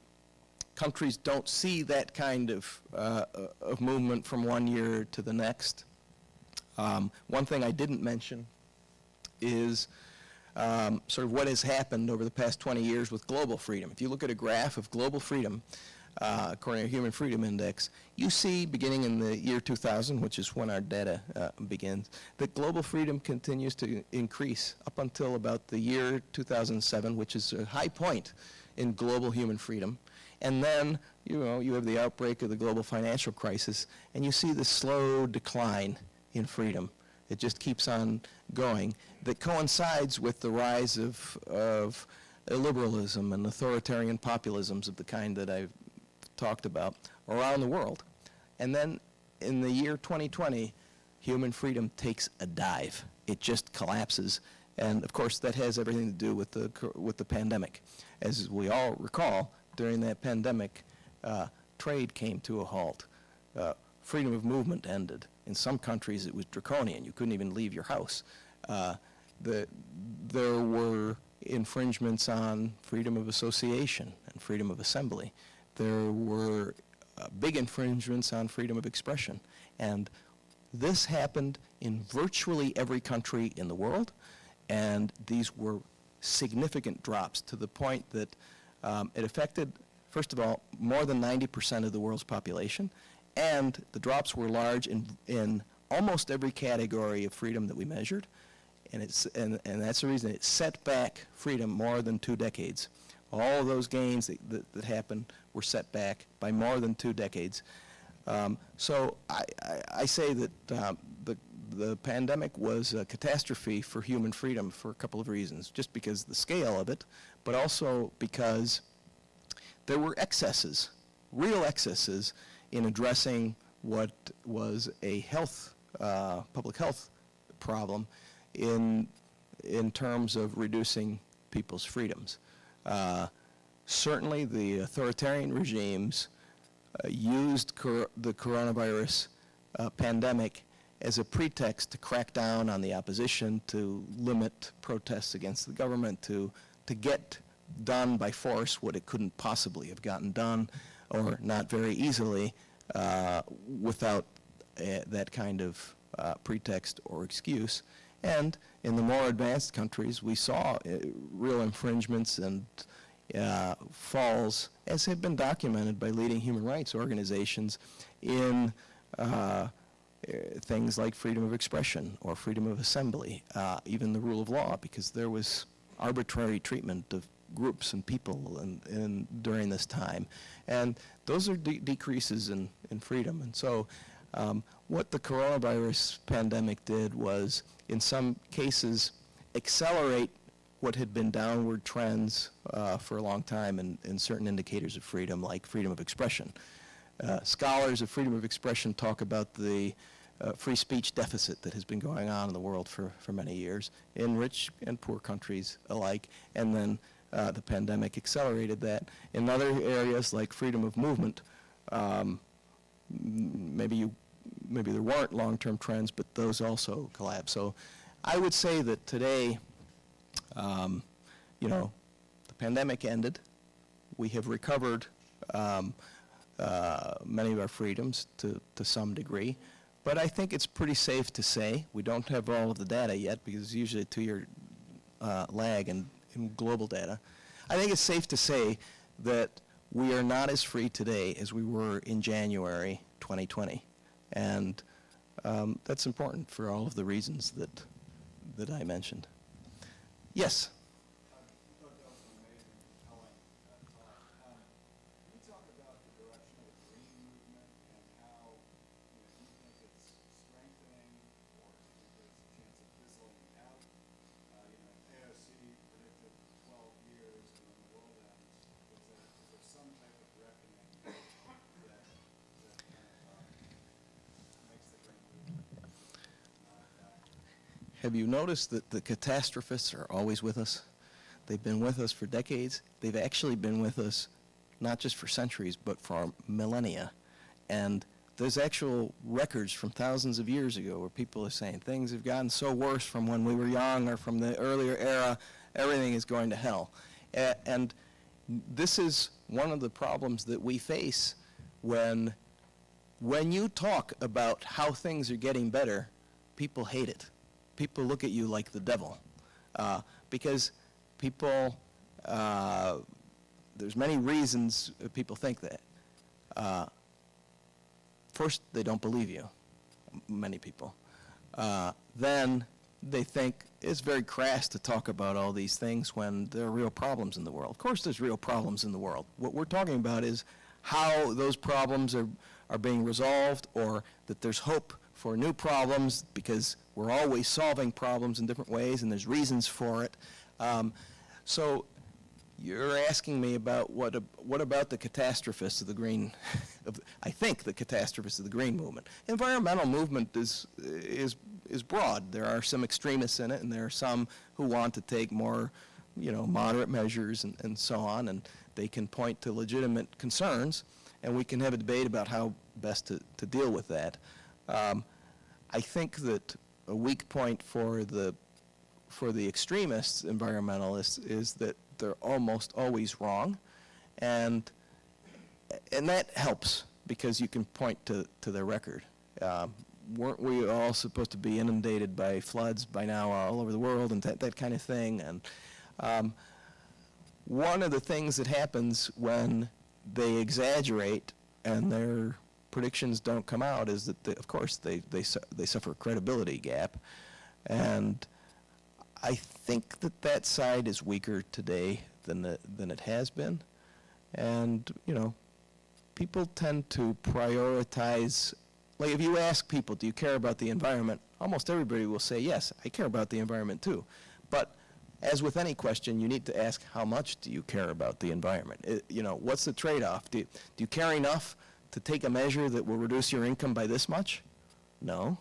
countries don't see that kind of movement from one year to the next. One thing I didn't mention is sort of what has happened over the past 20 years with global freedom. If you look at a graph of global freedom, according to Human Freedom Index, you see, beginning in the year 2000, which is when our data begins, that global freedom continues to increase up until about the year 2007, which is a high point in global human freedom. And then, you have the outbreak of the global financial crisis, and you see the slow decline in freedom. It just keeps on going. That coincides with the rise of illiberalism and authoritarian populisms of the kind that I've talked about around the world. And then in the year 2020, human freedom takes a dive. It just collapses. And of course, that has everything to do with the pandemic. As we all recall, during that pandemic, trade came to a halt. Freedom of movement ended. In some countries, it was draconian. You couldn't even leave your house. There were infringements on freedom of association and freedom of assembly. There were big infringements on freedom of expression. And this happened in virtually every country in the world, and these were significant drops to the point that it affected, first of all, more than 90% of the world's population, and the drops were large in almost every category of freedom that we measured, and that's the reason it set back freedom more than 2 decades. All of those gains that happened were set back by more than 2 decades. So I say that the pandemic was a catastrophe for human freedom for a couple of reasons, just because of the scale of it, but also because there were excesses, real excesses, in addressing what was a public health problem in terms of reducing people's freedoms. Certainly the authoritarian regimes used the coronavirus pandemic as a pretext to crack down on the opposition, to limit protests against the government, to get done by force what it couldn't possibly have gotten done, or not very easily, without that kind of pretext or excuse. And in the more advanced countries, we saw real infringements and falls, as have been documented by leading human rights organizations, in things like freedom of expression or freedom of assembly, even the rule of law, because there was arbitrary treatment of groups and people during this time. And those are decreases in freedom. And so what the coronavirus pandemic did was, in some cases, accelerate what had been downward trends for a long time in certain indicators of freedom, like freedom of expression. Scholars of freedom of expression talk about the free speech deficit that has been going on in the world for many years, in rich and poor countries alike, and then the pandemic accelerated that. In other areas like freedom of movement, maybe there weren't long-term trends, but those also collapsed. So I would say that today, the pandemic ended. We have recovered many of our freedoms to some degree. But I think it's pretty safe to say, we don't have all of the data yet because it's usually a 2-year lag in global data. I think it's safe to say that we are not as free today as we were in January 2020. And that's important for all of the reasons that I mentioned. Yes? Have you noticed that the catastrophists are always with us? They've been with us for decades. They've actually been with us not just for centuries, but for millennia. And there's actual records from thousands of years ago where people are saying things have gotten so worse from when we were young or from the earlier era, everything is going to hell. And this is one of the problems that we face when you talk about how things are getting better, people hate it. People look at you like the devil, because people, there's many reasons people think that. First, they don't believe you, many people. Then they think it's very crass to talk about all these things when there are real problems in the world. Of course there's real problems in the world. What we're talking about is how those problems are being resolved, or that there's hope for new problems, because we're always solving problems in different ways and there's reasons for it. So You're asking me about what about the catastrophists of the green, I think the catastrophists of the green movement. Environmental movement is broad. There are some extremists in it, and there are some who want to take more, moderate measures and so on, and they can point to legitimate concerns, and we can have a debate about how best to deal with that. I think that a weak point for the extremists, environmentalists, is that they're almost always wrong, and that helps because you can point to their record. Weren't we all supposed to be inundated by floods by now all over the world and that kind of thing? And one of the things that happens when they exaggerate and their predictions don't come out is that, of course, they suffer a credibility gap. And I think that side is weaker today than it has been. And, people tend to prioritize, like if you ask people, do you care about the environment? Almost everybody will say, yes, I care about the environment too. But as with any question, you need to ask, how much do you care about the environment? What's the trade-off? Do you care enough to take a measure that will reduce your income by this much? No.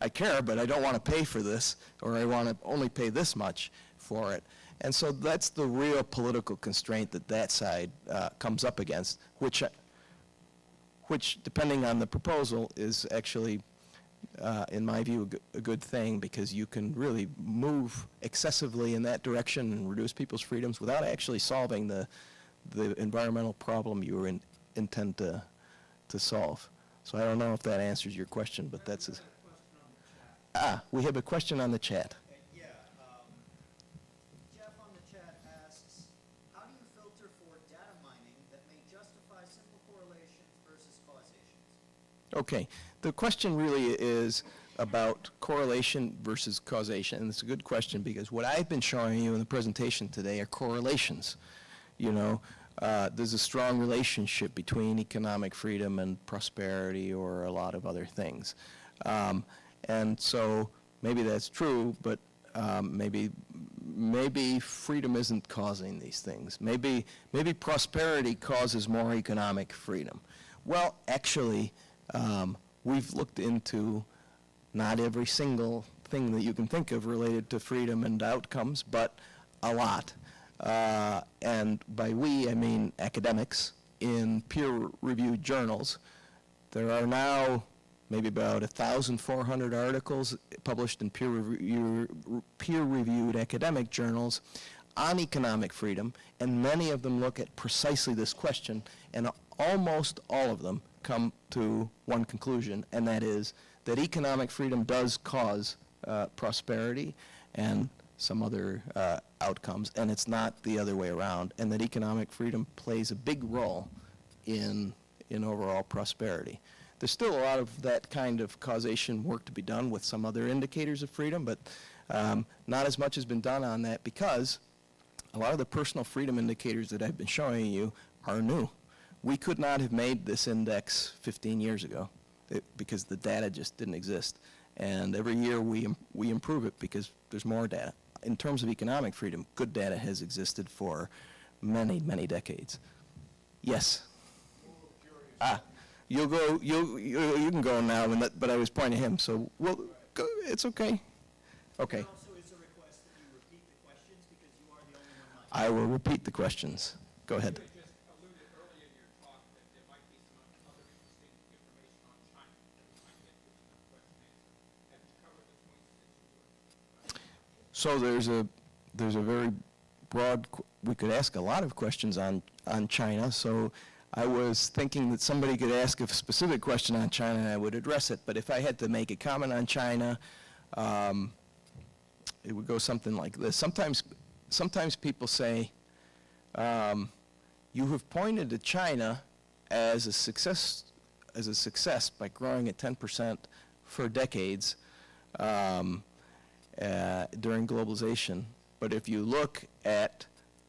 I care, but I don't want to pay for this, or I want to only pay this much for it. And so that's the real political constraint that side comes up against, which, depending on the proposal, is actually, in my view, a good thing, because you can really move excessively in that direction and reduce people's freedoms without actually solving the environmental problem you intend to solve. So I don't know if that answers your question, but that's... we have a question on the chat. Yeah, Jeff on the chat asks, how do you filter for data mining that may justify simple correlations versus causations? Okay, the question really is about correlation versus causation, and it's a good question because what I've been showing you in the presentation today are correlations. There's a strong relationship between economic freedom and prosperity or a lot of other things. And so maybe that's true, but maybe freedom isn't causing these things. Maybe prosperity causes more economic freedom. Well, actually, we've looked into not every single thing that you can think of related to freedom and outcomes, but a lot. And by we, I mean academics in peer-reviewed journals. There are now maybe about 1,400 articles published in peer-reviewed academic journals on economic freedom, and many of them look at precisely this question, and almost all of them come to one conclusion, and that is that economic freedom does cause prosperity and some other outcomes, and it's not the other way around, and that economic freedom plays a big role in overall prosperity. There's still a lot of that kind of causation work to be done with some other indicators of freedom, but not as much has been done on that because a lot of the personal freedom indicators that I've been showing you are new. We could not have made this index 15 years ago because the data just didn't exist. And every year we improve it because there's more data. In terms of economic freedom, good data has existed for many, many decades. Yes? You can go now, but I was pointing to him, so go, it's okay. Okay. Also, is a request that you repeat the questions because you are the only one live. I will repeat the questions. Go ahead. You had just alluded earlier in your talk that there might be some other interesting information on China that we might get to in the question and answer. Have you covered the points that you were? So there's a very broad, we could ask a lot of questions on China, so I was thinking that somebody could ask a specific question on China and I would address it, but if I had to make a comment on China, it would go something like this. Sometimes people say, you have pointed to China as a success by growing at 10% for decades during globalization. But if you look at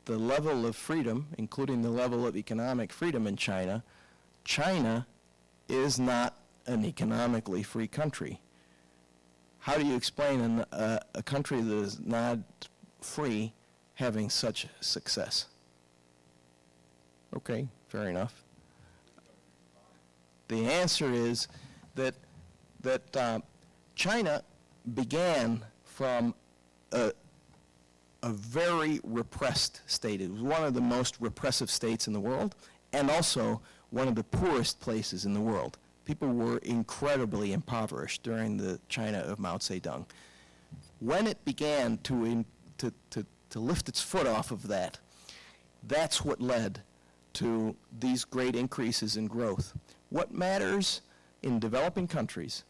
the level of freedom, including the level of economic freedom in China, China is not an economically free country. How do you explain a country that is not free having such success? Okay, fair enough. The answer is that China began from a very repressed state. It was one of the most repressive states in the world, and also one of the poorest places in the world. People were incredibly impoverished during the China of Mao Zedong. When it began to lift its foot off of that, that's what led to these great increases in growth. What matters in developing countries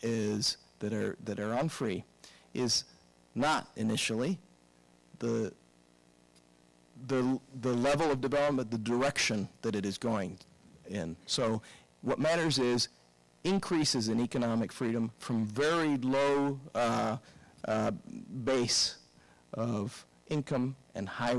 is that are unfree is not initially the level of development, the direction that it is going in. So what matters is increases in economic freedom from very low base of income and high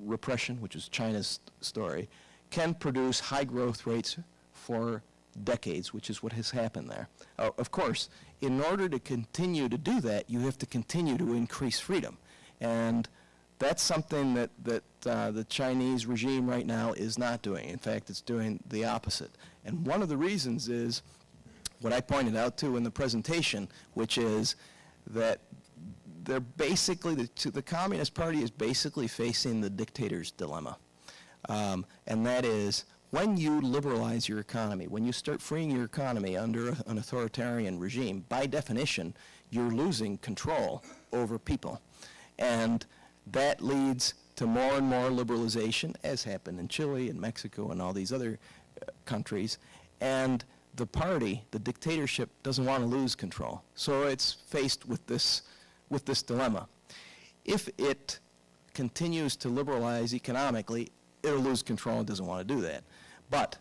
repression, which is China's story, can produce high growth rates for decades, which is what has happened there. Of course, in order to continue to do that, you have to continue to increase freedom. And that's something that the Chinese regime right now is not doing. In fact, it's doing the opposite. And one of the reasons is what I pointed out to in the presentation, which is that they're basically, the Communist Party is basically facing the dictator's dilemma. And that is, when you liberalize your economy, when you start freeing your economy under an authoritarian regime, by definition, you're losing control over people. And that leads to more and more liberalization, as happened in Chile and Mexico and all these other countries. And the party, the dictatorship, doesn't want to lose control. So it's faced with this dilemma. If it continues to liberalize economically, it'll lose control and doesn't want to do that. But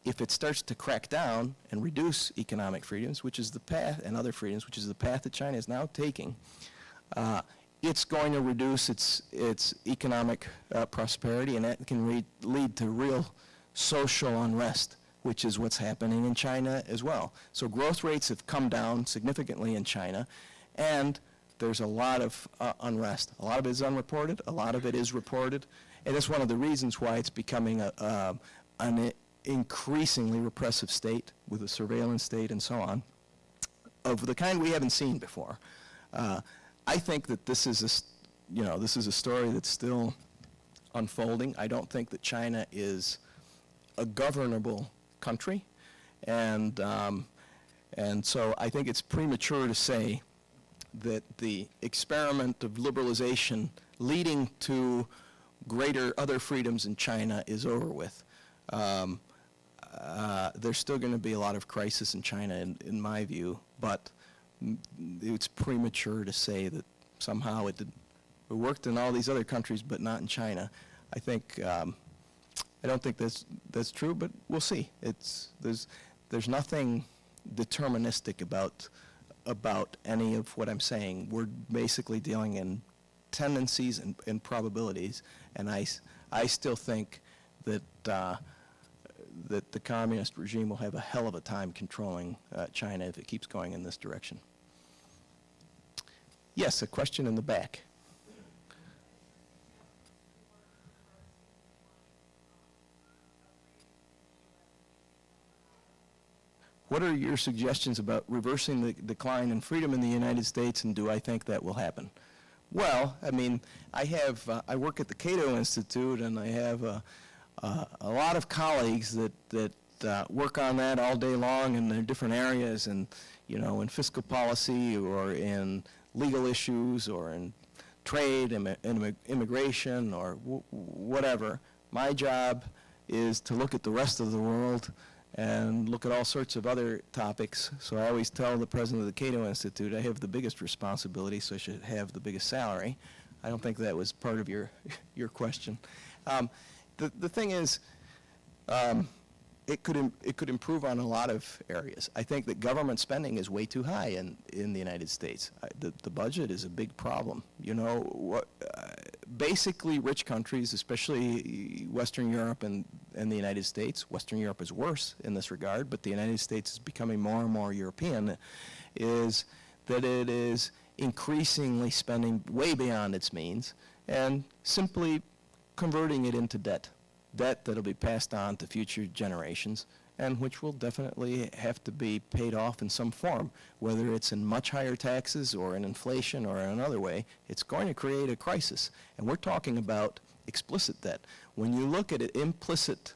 if it starts to crack down and reduce economic freedoms, which is the path, and other freedoms, which is the path that China is now taking, it's going to reduce its economic prosperity, and that can lead to real social unrest, which is what's happening in China as well. So growth rates have come down significantly in China, and there's a lot of unrest. A lot of it is unreported, a lot of it is reported, and it's one of the reasons why it's becoming an increasingly repressive state with a surveillance state and so on, of the kind we haven't seen before. I think that this is a story that's still unfolding. I don't think that China is a governable country, and so I think it's premature to say that the experiment of liberalization leading to greater other freedoms in China is over with. There's still going to be a lot of crisis in China, in my view, but it's premature to say that somehow it worked in all these other countries but not in China. I don't think that's true, but we'll see. There's nothing deterministic about any of what I'm saying. We're basically dealing in tendencies and probabilities, and I still think that that the communist regime will have a hell of a time controlling China if it keeps going in this direction. Yes, a question in the back. What are your suggestions about reversing the decline in freedom in the United States, and do I think that will happen? Well, I mean, I work at the Cato Institute, and I have a lot of colleagues that work on that all day long in their different areas, and in fiscal policy or in legal issues or in trade and immigration or whatever. My job is to look at the rest of the world and look at all sorts of other topics. So I always tell the president of the Cato Institute I have the biggest responsibility, so I should have the biggest salary. I don't think that was part of your question. The thing is, it could improve on a lot of areas. I think that government spending is way too high in the United States. The budget is a big problem. Basically rich countries, especially Western Europe and the United States, Western Europe is worse in this regard, but the United States is becoming more and more European, is that it is increasingly spending way beyond its means, and simply converting it into debt that'll be passed on to future generations, and which will definitely have to be paid off in some form, whether it's in much higher taxes or in inflation or in another way. It's going to create a crisis, and we're talking about explicit debt. When you look at it, implicit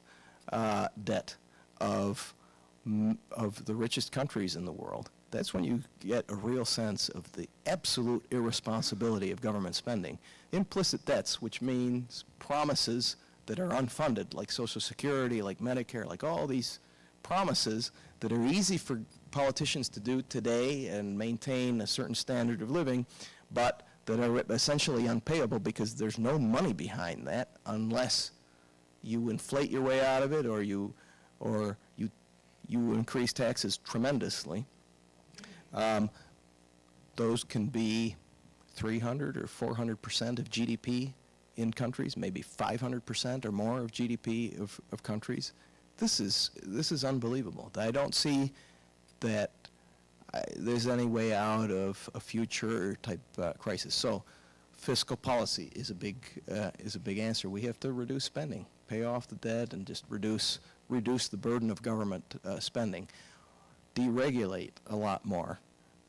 debt of the richest countries in the world, that's when you get a real sense of the absolute irresponsibility of government spending. Implicit debts, which means promises that are unfunded, like Social Security, like Medicare, like all these promises that are easy for politicians to do today and maintain a certain standard of living, but that are essentially unpayable because there's no money behind that unless you inflate your way out of it or you increase taxes tremendously. Those can be 300 or 400% of GDP in countries, maybe 500% or more of GDP of countries. This is unbelievable. I don't see that there's any way out of a future type crisis. So fiscal policy is a big answer. We have to reduce spending, pay off the debt, and just reduce the burden of government spending. Deregulate a lot more.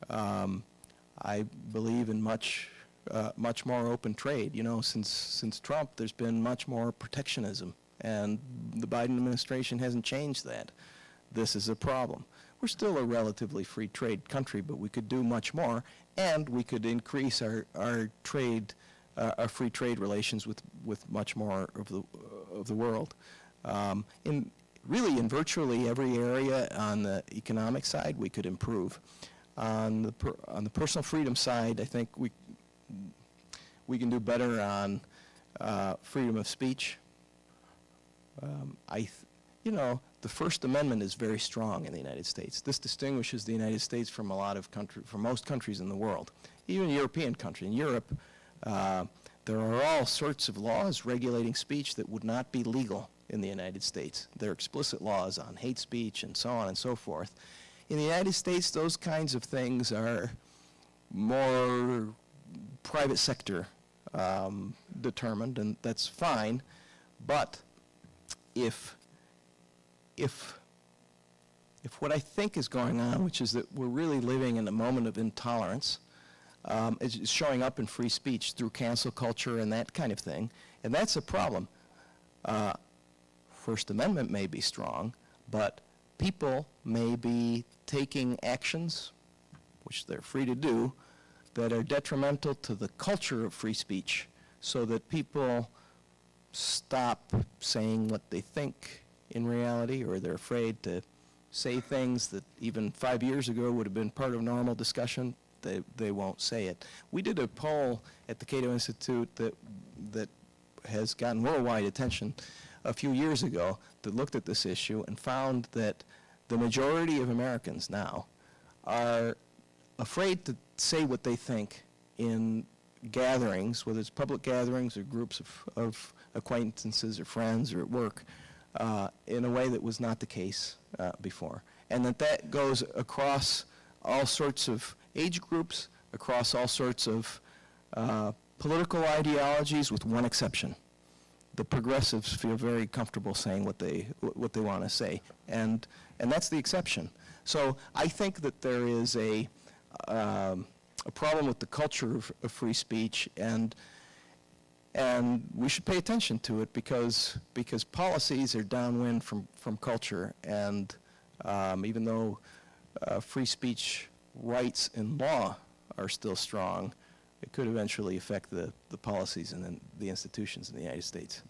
I believe in much more open trade. You know, since Trump, there's been much more protectionism, and the Biden administration hasn't changed that. This is a problem. We're still a relatively free trade country, but we could do much more, and we could increase our free trade relations with much more of the world. In virtually every area on the economic side, we could improve. On the personal freedom side, I think we can do better on freedom of speech. The First Amendment is very strong in the United States. This distinguishes the United States from most countries in the world, even European countries. In Europe, there are all sorts of laws regulating speech that would not be legal in the United States. There are explicit laws on hate speech and so on and so forth. In the United States, those kinds of things are more private sector determined, and that's fine. But if what I think is going on, which is that we're really living in a moment of intolerance, is showing up in free speech through cancel culture and that kind of thing, and that's a problem. First Amendment may be strong, but people may be taking actions, which they're free to do, that are detrimental to the culture of free speech, so that people stop saying what they think in reality, or they're afraid to say things that even 5 years ago would have been part of normal discussion. They won't say it. We did a poll at the Cato Institute that has gotten worldwide attention a few years ago that looked at this issue and found that the majority of Americans now are afraid to say what they think in gatherings, whether it's public gatherings or groups of acquaintances or friends or at work, in a way that was not the case before. And that goes across all sorts of age groups, across all sorts of political ideologies, with one exception. The progressives feel very comfortable saying what they want to say, and that's the exception. So I think that there is a problem with the culture of free speech, and we should pay attention to it because policies are downwind from culture, and even though free speech rights in law are still strong, it could eventually affect the policies and then the institutions in the United States.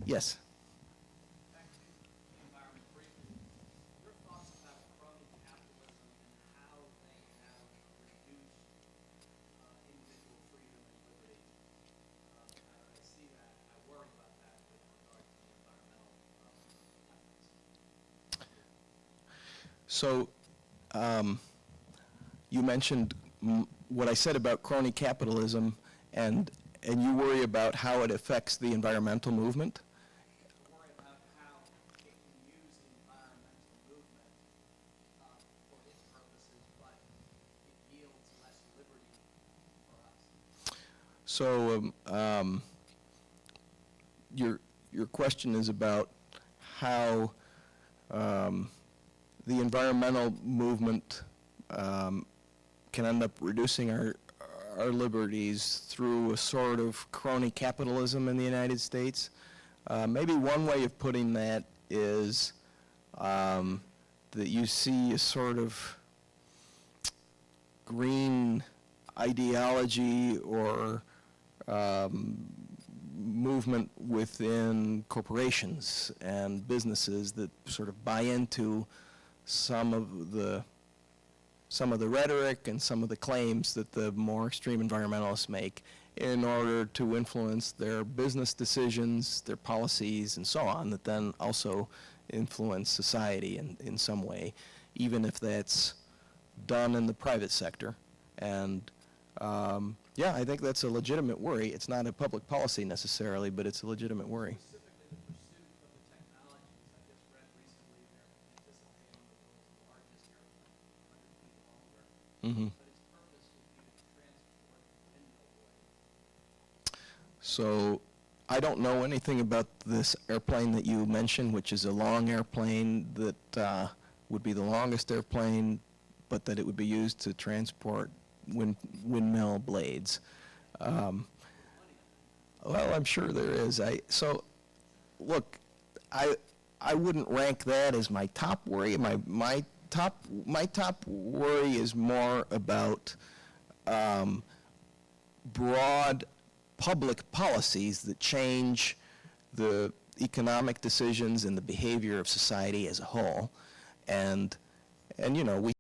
Yes? Back to the environment briefly. Your thoughts about crony capitalism and how they have reduced individual freedom and liberty. I see that. I worry about that with regard to the environmental efforts. So you mentioned what I said about crony capitalism, and you worry about how it affects the environmental movement. Worry about how it can use the environmental movement for its purposes, but it yields less liberty for us. So your question is about how the environmental movement can end up reducing our liberties through a sort of crony capitalism in the United States. Maybe one way of putting that is that you see a sort of green ideology or movement within corporations and businesses that sort of buy into some of the rhetoric and some of the claims that the more extreme environmentalists make in order to influence their business decisions, their policies, and so on, that then also influence society in some way, even if that's done in the private sector. And yeah, I think that's a legitimate worry. It's not a public policy necessarily, but it's a legitimate worry. Specifically, the pursuit of the technologies. I just read recently they're anticipating the world's largest airplane, 100 feet longer, Mm-hmm. but its purpose would be to transport windmill blades. So I don't know anything about this airplane that you mentioned, which is a long airplane that would be the longest airplane, but that it would be used to transport windmill blades. Well, I'm sure there is. So, look, I wouldn't rank that as my top worry. My top worry is more about broad public policies that change the economic decisions and the behavior of society as a whole. And you know, we